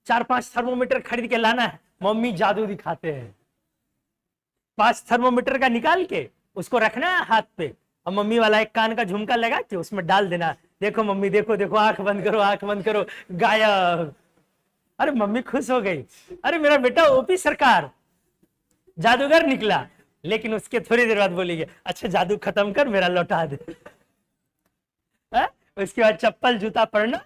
4-5 थर्मोमीटर खरीद के लाना है, मम्मी जादू दिखाते हैं। 5 थर्मोमीटर का निकाल के उसको रखना है हाथ पे और मम्मी वाला एक कान का झुमका लगा के उसमें डाल देना, देखो मम्मी देखो देखो, आंख बंद करो आंख बंद करो, गायब। अरे मम्मी खुश हो गई, अरे मेरा बेटा ओपी सरकार जादूगर निकला। लेकिन उसके थोड़ी देर बाद बोलेगी अच्छा जादू खत्म कर मेरा लौटा दे। उसके बाद चप्पल जूता पहनना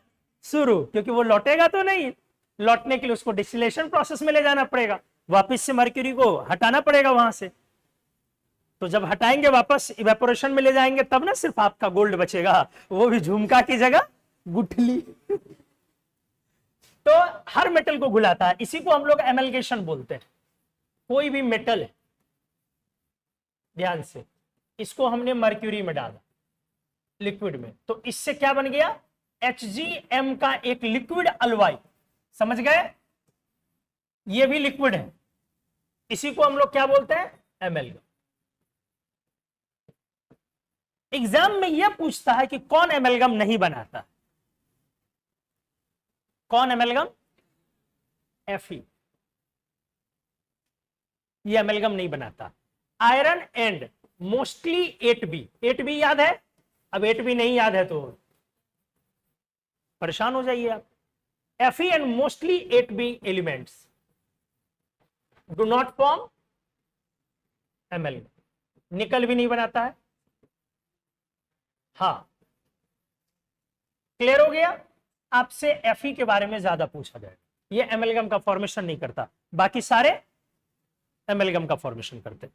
शुरू, क्योंकि वो लौटेगा तो नहीं, लौटने के लिए उसको डिस्टिलेशन प्रोसेस में ले जाना पड़ेगा, वापस से मर्क्यूरी को हटाना पड़ेगा वहां से। तो जब हटाएंगे वापस इवेपोरेशन में ले जाएंगे तब ना सिर्फ आपका गोल्ड बचेगा, वो भी झुमका की जगह गुठली। तो हर मेटल को घुलाता है, इसी को हम लोग एमलगेशन बोलते हैं। कोई भी मेटल है, ध्यान से, इसको हमने मर्क्यूरी में डाला लिक्विड में, तो इससे क्या बन गया, HgM का एक लिक्विड अलवाई। समझ गए, ये भी लिक्विड है, इसी को हम लोग क्या बोलते हैं, एमलगम। एग्जाम में यह पूछता है कि कौन एमलगम नहीं बनाता, कौन एमलगम, Fe, ये एमलगम नहीं बनाता। Iron and mostly 8B, 8B याद है, अब 8B नहीं याद है तो परेशान हो जाइए आप। Fe and mostly 8B elements do not form amalgam. निकल भी नहीं बनाता है। हाँ क्लियर हो गया, आपसे Fe के बारे में ज्यादा पूछा जाए, ये एमलगम का फॉर्मेशन नहीं करता, बाकी सारे एमलगम का फॉर्मेशन करते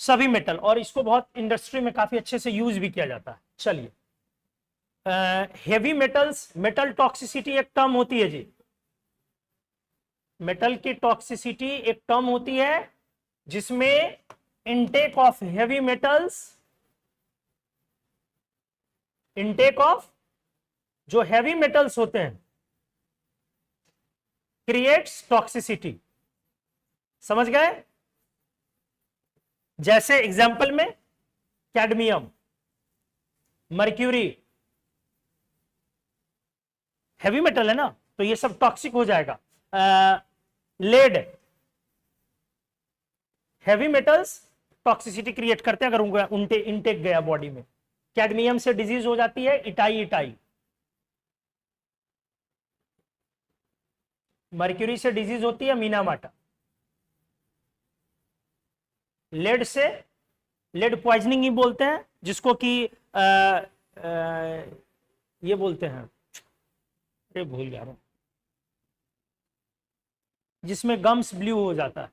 सभी मेटल, और इसको बहुत इंडस्ट्री में काफी अच्छे से यूज भी किया जाता है। चलिए, हेवी मेटल्स, मेटल टॉक्सिसिटी एक टर्म होती है जी, मेटल की टॉक्सिसिटी एक टर्म होती है जिसमें intake of heavy metals, intake of जो हैवी मेटल्स होते हैं क्रिएट्स टॉक्सिसिटी। समझ गए, जैसे एग्जांपल में कैडमियम, मर्क्यूरी, हैवी मेटल है ना, तो ये सब टॉक्सिक हो जाएगा। Lead, heavy metals toxicity create करते हैं अगर उनके इनटेक गया बॉडी में। कैडमियम से डिजीज हो जाती है इटाई इटाई, मर्क्यूरी से डिजीज होती है मीनामाटा, लेड से, लेड पॉइजनिंग ही बोलते हैं जिसको कि ये बोलते हैं, अरे भूल जा रहा हूं, जिसमें गम्स ब्लू हो जाता है,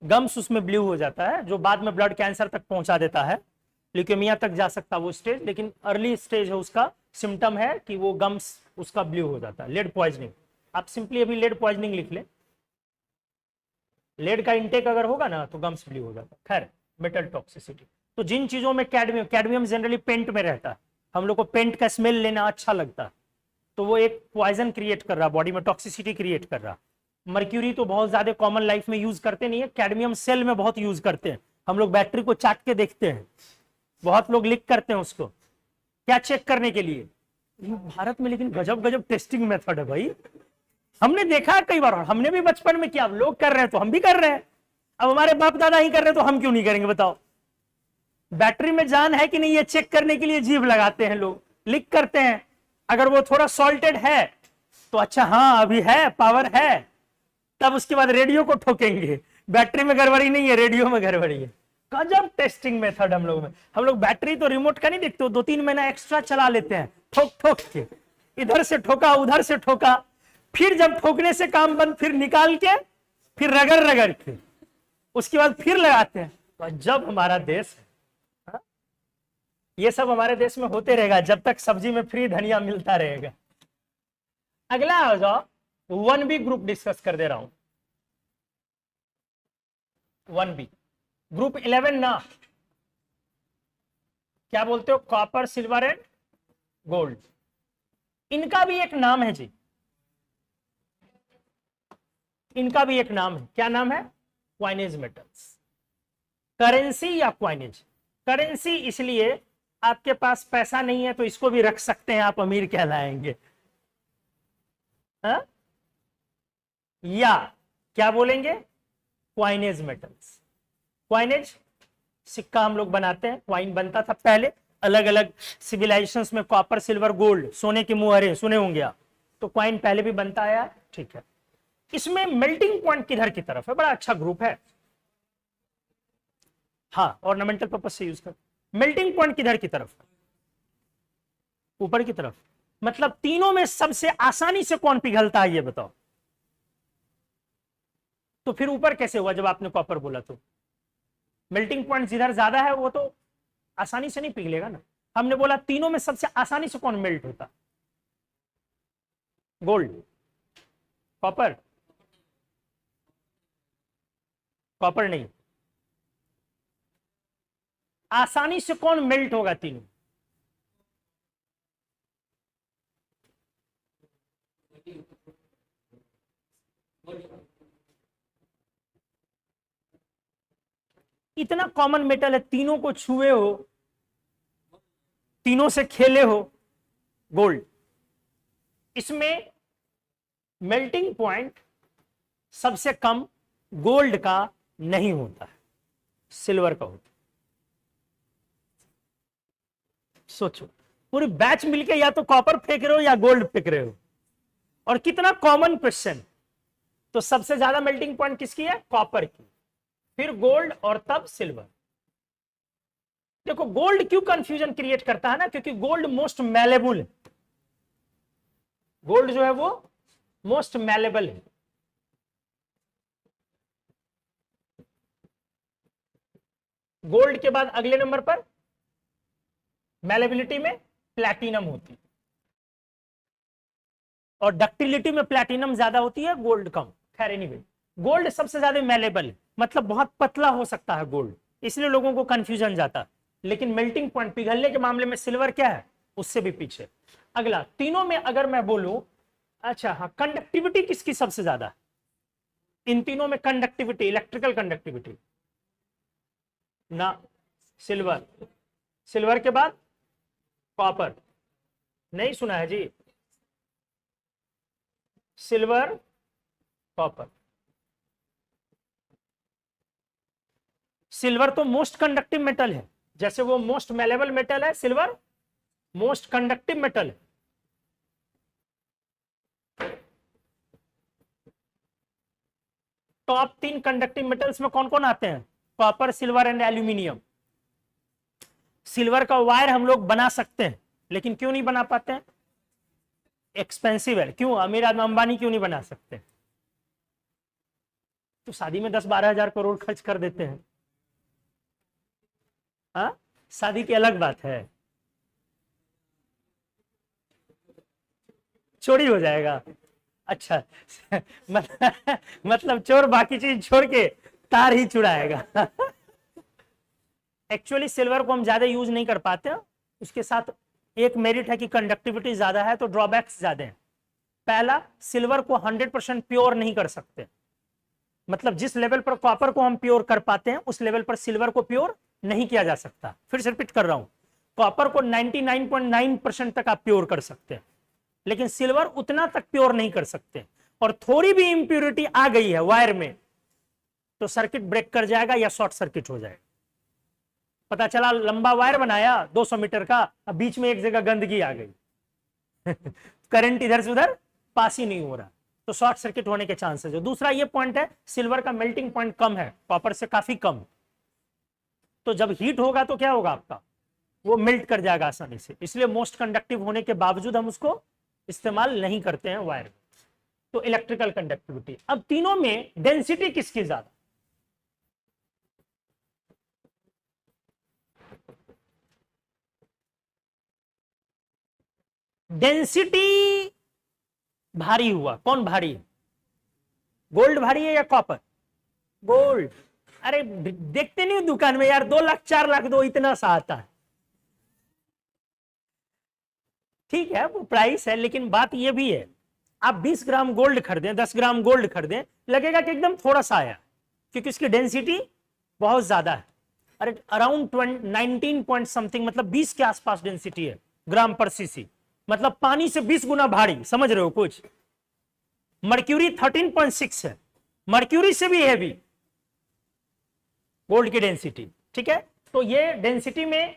गम्स उसमें ब्लू हो जाता है, जो बाद में ब्लड कैंसर तक पहुंचा देता है, ल्यूकेमिया तक जा सकता है वो स्टेज, लेकिन अर्ली स्टेज है उसका, सिम्टम है कि वो गम्स उसका ब्लू हो जाता है, लेड पॉइजनिंग। आप सिंपली अभी लेड पॉइजनिंग लिख ले, लेड का इंटेक अगर होगा ना तो गम्स ब्लू हो जाता है। खैर, मेटल टॉक्सिसिटी, तो जिन चीजों में कैडमियम, कैडमियम जनरली पेंट में रहता है, हम लोग को पेंट का स्मेल लेना अच्छा लगता है, तो वो एक पॉइजन क्रिएट कर रहा है बॉडी में, टॉक्सिसिटी क्रिएट कर रहा है। मर्क्यूरी तो बहुत ज्यादा कॉमन लाइफ में यूज करते नहीं है, कैडमियम सेल में बहुत यूज करते हैं, हम लोग बैटरी को चाट के देखते हैं, बहुत लोग लिक करते हैं उसको, क्या चेक करने के लिए। भारत में लेकिन गजब गजब टेस्टिंग मेथड है भाई, हमने देखा है कई बार, हमने भी बचपन में किया, लोग कर रहे हैं तो हम भी कर रहे हैं, अब हमारे बाप दादा ही कर रहे हैं तो हम क्यों नहीं करेंगे बताओ। बैटरी में जान है कि नहीं ये चेक करने के लिए जीभ लगाते हैं लोग, लिक करते हैं, अगर वो थोड़ा सॉल्टेड है तो अच्छा हाँ अभी है, पावर है, तब उसके बाद रेडियो को ठोकेंगे। बैटरी में गड़बड़ी नहीं है, रेडियो में गड़बड़ी है। गजब टेस्टिंग मेथड हम लोग में। हम लोग बैटरी तो रिमोट का नहीं देखते, 2-3 महीना एक्स्ट्रा चला लेते हैं, ठोक ठोक के, इधर से ठोका उधर से ठोका, फिर जब ठोकने से काम बंद, फिर निकाल के, फिर रगड़ रगड़ के, उसके बाद फिर लगाते हैं। तो जब हमारा देश है, हाँ? ये सब हमारे देश में होते रहेगा जब तक सब्जी में फ्री धनिया मिलता रहेगा। अगला आ जाओ, 1B ग्रुप डिस्कस कर दे रहा हूं। 1B ग्रुप 11 ना, क्या बोलते हो, कॉपर सिल्वर एंड गोल्ड। इनका भी एक नाम है जी, इनका भी एक नाम है। क्या नाम है? Coinage metals. करेंसी या क्वाइनेज। करेंसी इसलिए आपके पास पैसा नहीं है तो इसको भी रख सकते हैं, आप अमीर कहलाएंगे। हा? या क्या बोलेंगे? Coinage metals. क्वाइनेज सिक्का हम लोग बनाते हैं, क्वाइन बनता था पहले अलग अलग सिविलाइजेशंस में, कॉपर सिल्वर गोल्ड, सोने के मुहरे सुने होंगे आप, तो क्वाइन पहले भी बनता आया, ठीक है। इसमें मेल्टिंग पॉइंट किधर की तरफ है? बड़ा अच्छा ग्रुप है, हाँ, ऑर्नामेंटल पर्पस से यूज कर। मेल्टिंग पॉइंट किधर की तरफ? ऊपर की तरफ। मतलब तीनों में सबसे आसानी से कौन पिघलता है ये बताओ। तो फिर ऊपर कैसे हुआ जब आपने कॉपर बोला? तो मेल्टिंग पॉइंट जिधर ज्यादा है वो तो आसानी से नहीं पिघलेगा ना। हमने बोला तीनों में सबसे आसानी से कौन मेल्ट होता? गोल्ड, कॉपर, कॉपर नहीं। आसानी से कौन मेल्ट होगा तीनों? इतना कॉमन मेटल है, तीनों को छुए हो, तीनों से खेले हो, गोल्ड। इसमें मेल्टिंग पॉइंट सबसे कम गोल्ड का नहीं होता है, सिल्वर का होता है। सोचो, पूरी बैच मिलके या तो कॉपर फेंक रहे हो या गोल्ड फेंक रहे हो, और कितना कॉमन क्वेश्चन। तो सबसे ज्यादा मेल्टिंग पॉइंट किसकी है? कॉपर की, फिर गोल्ड और तब सिल्वर। देखो गोल्ड क्यों कंफ्यूजन क्रिएट करता है ना, क्योंकि गोल्ड मोस्ट मैलेबल है। गोल्ड जो है वो मोस्ट मैलेबल है। गोल्ड के बाद अगले नंबर पर मैलेबिलिटी में प्लैटिनम होती है, और डक्टिलिटी में प्लैटिनम ज्यादा होती है, गोल्ड कम। खैर एनीवे, गोल्ड सबसे ज्यादा मैलेबल है, मतलब बहुत पतला हो सकता है गोल्ड, इसलिए लोगों को कंफ्यूजन जाता है। लेकिन मेल्टिंग पॉइंट पिघलने के मामले में सिल्वर क्या है? उससे भी पीछे। अगला, तीनों में अगर मैं बोलूं, अच्छा हाँ, कंडक्टिविटी किसकी सबसे ज्यादा? इन तीनों में कंडक्टिविटी, इलेक्ट्रिकल कंडक्टिविटी ना, सिल्वर। सिल्वर के बाद कॉपर। नहीं सुना है जी? Silver, copper. सिल्वर तो मोस्ट कंडक्टिव मेटल है, जैसे वो मोस्ट मैलेबल मेटल है, सिल्वर मोस्ट कंडक्टिव मेटल है। टॉप 3 कंडक्टिव मेटल्स में कौन कौन आते हैं? Copper, silver and aluminium. Silver का वायर हम लोग बना सकते हैं, लेकिन क्यों नहीं बना पाते हैं? एक्सपेंसिव है। क्यों? अमीर आदमी अंबानी क्यों नहीं बना सकते? तो शादी में 10-12 हजार करोड़ खर्च कर देते हैं। हाँ, शादी की अलग बात है, चोरी हो जाएगा। अच्छा मतलब चोर बाकी चीज छोड़ के तार ही चुराएगा। एक्चुअली सिल्वर को हम ज्यादा यूज नहीं कर पाते, उसके साथ एक मेरिट है कि कंडक्टिविटी ज्यादा है, तो ड्रॉबैक्स ज्यादा हैं। पहला, सिल्वर को 100% प्योर नहीं कर सकते, मतलब जिस लेवल पर कॉपर को हम प्योर कर पाते हैं उस लेवल पर सिल्वर को प्योर नहीं किया जा सकता। फिर से रिपीट कर रहा हूं, कॉपर को 99.9% तक आप प्योर कर सकते हैं, लेकिन सिल्वर उतना तक प्योर नहीं कर सकते। और थोड़ी भी इंप्योरिटी आ गई है वायर में तो सर्किट ब्रेक कर जाएगा या शॉर्ट सर्किट हो जाएगा। पता चला लंबा वायर बनाया 200 मीटर का, अब बीच में एक जगह गंदगी आ गई, करंट इधर से उधर पास ही नहीं हो रहा, तो शॉर्ट सर्किट होने के चांसेस है। दूसरा ये पॉइंट है, सिल्वर का मेल्टिंग पॉइंट कम है, कॉपर से काफी कम, तो जब हीट होगा तो क्या होगा आपका, वो मेल्ट कर जाएगा आसानी से, इसलिए मोस्ट कंडक्टिव होने के बावजूद हम उसको इस्तेमाल नहीं करते हैं वायर में। तो इलेक्ट्रिकल कंडक्टिविटी। अब तीनों में डेंसिटी किसकी ज्यादा, डेंसिटी भारी हुआ, कौन भारी है, गोल्ड भारी है या कॉपर, गोल्ड। अरे देखते नहीं दुकान में यार 2 लाख 4 लाख दो, इतना सा आता है, ठीक है वो प्राइस है, लेकिन बात ये भी है, आप 20 ग्राम गोल्ड खरीदें, 10 ग्राम गोल्ड खरीदें, लगेगा कि एकदम थोड़ा सा आया, क्योंकि उसकी डेंसिटी बहुत ज्यादा है। अरे अराउंड 19 पॉइंट समथिंग, मतलब 20 के आसपास डेंसिटी है ग्राम पर सीसी, मतलब पानी से 20 गुना भारी, समझ रहे हो कुछ। मर्क्यूरी 13.6 है, मर्क्यूरी से भी हैवी गोल्ड की डेंसिटी, ठीक है। तो ये डेंसिटी में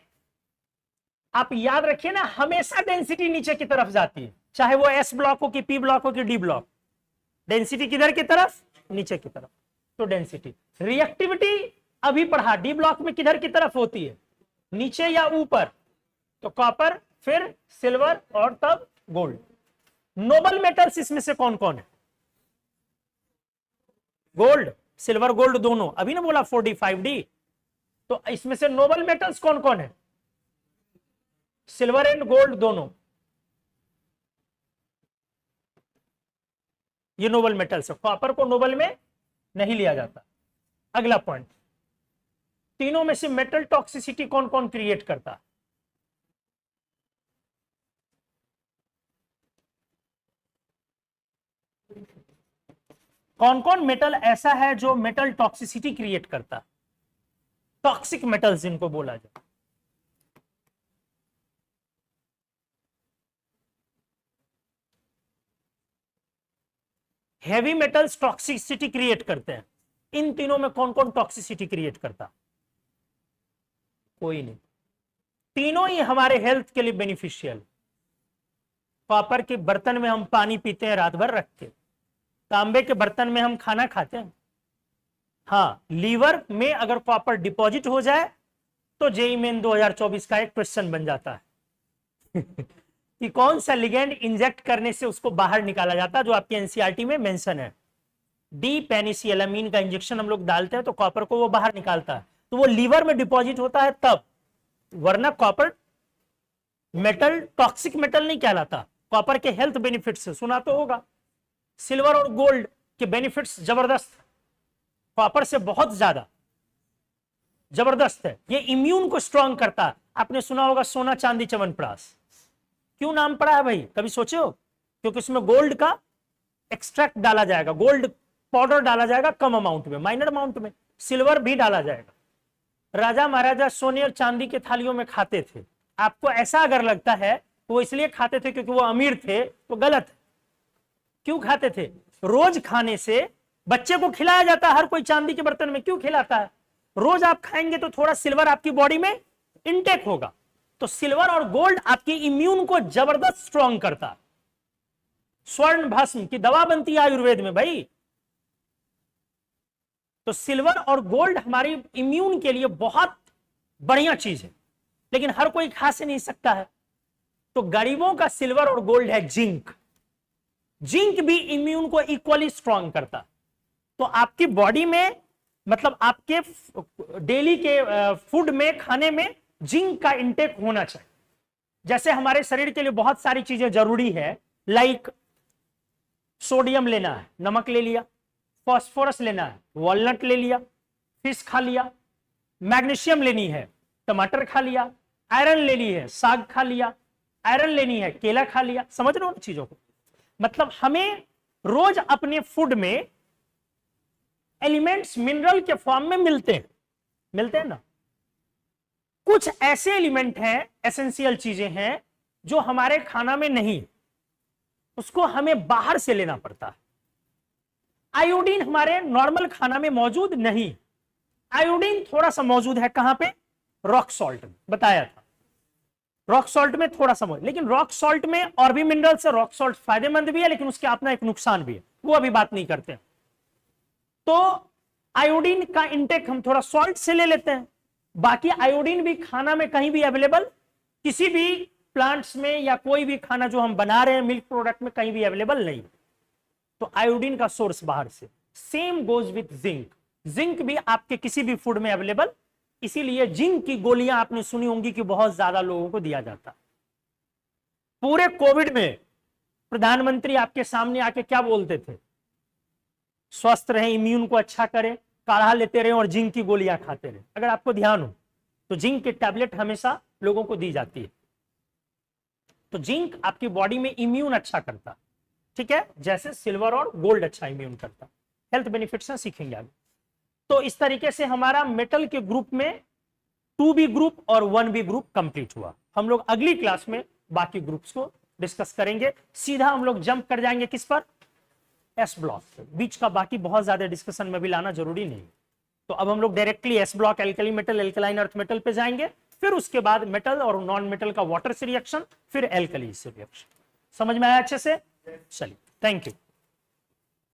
आप याद रखिए ना, हमेशा डेंसिटी नीचे की तरफ जाती है, चाहे वो एस ब्लॉक हो कि पी ब्लॉक हो कि डी ब्लॉक, डेंसिटी किधर की तरफ, नीचे की तरफ। तो डेंसिटी, रिएक्टिविटी अभी पढ़ा, डी ब्लॉक में किधर की तरफ होती है, नीचे या ऊपर, तो कॉपर, फिर सिल्वर और तब गोल्ड। नोबल मेटल्स इसमें से कौन कौन है, गोल्ड, सिल्वर गोल्ड दोनों, अभी ना बोला 4D 5D, तो इसमें से नोबल मेटल्स कौन कौन है, सिल्वर एंड गोल्ड दोनों, ये नोबल मेटल्स है। कॉपर को नोबल में नहीं लिया जाता। अगला पॉइंट, तीनों में से मेटल टॉक्सिसिटी कौन कौन क्रिएट करता है, कौन कौन मेटल ऐसा है जो मेटल टॉक्सिसिटी क्रिएट करता, टॉक्सिक मेटल्स जिनको बोला जाए। हेवी मेटल्स टॉक्सिसिटी क्रिएट करते हैं, इन तीनों में कौन कौन टॉक्सिसिटी क्रिएट करता, कोई नहीं, तीनों ही हमारे हेल्थ के लिए बेनिफिशियल। कॉपर के बर्तन में हम पानी पीते हैं रात भर रख के, तांबे के बर्तन में हम खाना खाते हैं। हाँ, लीवर में अगर कॉपर डिपॉजिट हो जाए तो जेईई मेन 2024 का एक क्वेश्चन बन जाता है कि कौन सा लिगेंड इंजेक्ट करने से उसको बाहर निकाला जाता है, जो आपकी एनसीईआरटी में मेंशन है। डी पेनिसिलमिन का इंजेक्शन हम लोग डालते हैं तो कॉपर को वो बाहर निकालता है, तो वो लीवर में डिपॉजिट होता है तब, वरना कॉपर मेटल टॉक्सिक मेटल नहीं कहलाता। कॉपर के हेल्थ बेनिफिट्स सुना तो होगा, सिल्वर और गोल्ड के बेनिफिट्स जबरदस्त, कॉपर से बहुत ज्यादा जबरदस्त है। ये इम्यून को स्ट्रांग करता है। आपने सुना होगा सोना चांदी च्यवनप्राश, क्यों नाम पड़ा है भाई, कभी सोचे हो? क्योंकि उसमें गोल्ड का एक्सट्रैक्ट डाला जाएगा, गोल्ड पाउडर डाला जाएगा कम अमाउंट में, माइनर अमाउंट में, सिल्वर भी डाला जाएगा। राजा महाराजा सोने और चांदी के थालियों में खाते थे। आपको ऐसा अगर लगता है वो इसलिए खाते थे क्योंकि वो अमीर थे, तो गलत है। क्यों खाते थे? रोज खाने से बच्चे को खिलाया जाता है, हर कोई चांदी के बर्तन में क्यों खिलाता है? रोज आप खाएंगे तो थोड़ा सिल्वर आपकी बॉडी में इनटेक होगा, तो सिल्वर और गोल्ड आपकी इम्यून को जबरदस्त स्ट्रांग करता है। स्वर्ण भस्म की दवा बनती है आयुर्वेद में भाई, तो सिल्वर और गोल्ड हमारी इम्यून के लिए बहुत बढ़िया चीज है, लेकिन हर कोई खा से नहीं सकता है। तो गरीबों का सिल्वर और गोल्ड है जिंक। जिंक भी इम्यून को इक्वली स्ट्रांग करता। तो आपकी बॉडी में, मतलब आपके डेली के फूड में, खाने में जिंक का इंटेक होना चाहिए। जैसे हमारे शरीर के लिए बहुत सारी चीजें जरूरी है, लाइक सोडियम लेना है, नमक ले लिया, फास्फोरस लेना है, वॉलनट ले लिया, फिश खा लिया, मैग्नीशियम लेनी है, टमाटर खा लिया, आयरन लेनी है, साग खा लिया, आयरन लेनी है, केला खा लिया। समझ रहे हो चीजों को? मतलब हमें रोज अपने फूड में एलिमेंट्स मिनरल के फॉर्म में मिलते हैं ना। कुछ ऐसे एलिमेंट हैं, एसेंशियल चीजें हैं जो हमारे खाना में नहीं, उसको हमें बाहर से लेना पड़ता है। आयोडीन हमारे नॉर्मल खाना में मौजूद नहीं। आयोडीन थोड़ा सा मौजूद है, कहां पे? रॉक सॉल्ट में, बताया था। रॉक सॉल्ट में थोड़ा सा मौजूद, लेकिन रॉक सॉल्ट में और भी मिनरल्स है। रॉक सॉल्ट फायदेमंद भी है, लेकिन उसके अपना एक नुकसान भी है। वो अभी बात नहीं करते। तो आयोडीन का इंटेक हम थोड़ा सॉल्ट से ले लेते हैं। बाकी आयोडीन भी खाना में कहीं भी अवेलेबल, किसी भी प्लांट्स में या कोई भी खाना जो हम बना रहे हैं मिल्क प्रोडक्ट में कहीं भी अवेलेबल नहीं। तो आयोडीन का सोर्स बाहर से। Same goes with zinc, zinc भी आपके किसी भी फूड में अवेलेबल, इसीलिए जिंक की गोलियां आपने सुनी होंगी कि बहुत ज्यादा लोगों को दिया जाता। पूरे कोविड में प्रधानमंत्री आपके सामने आके क्या बोलते थे? स्वस्थ रहे, इम्यून को अच्छा करें, काढ़ा लेते रहे और जिंक की गोलियां खाते रहे। अगर आपको ध्यान हो तो जिंक के टैबलेट हमेशा लोगों को दी जाती है। तो जिंक आपकी बॉडी में इम्यून अच्छा करता, ठीक है, जैसे सिल्वर और गोल्ड अच्छा इम्यून करता। हेल्थ बेनिफिट्स हैं, सीखेंगे आगे। तो इस तरीके से हमारा मेटल के ग्रुप में 2B ग्रुप और 1B ग्रुप कंप्लीट हुआ। हम लोग अगली क्लास में बाकी ग्रुप्स को डिस्कस करेंगे। सीधा हम लोग जंप कर जाएंगे किस पर? S block. बीच का बाकी बहुत ज्यादा डिस्कशन में भी लाना जरूरी नहीं। तो अब हम लोग directly S block alkali metal, alkaline earth metal पे जाएंगे, फिर उसके बाद मेटल और नॉन मेटल का वाटर से रिएक्शन, फिर एल्कली से रिएक्शन। समझ में आया अच्छे से? चलिए, थैंक यू।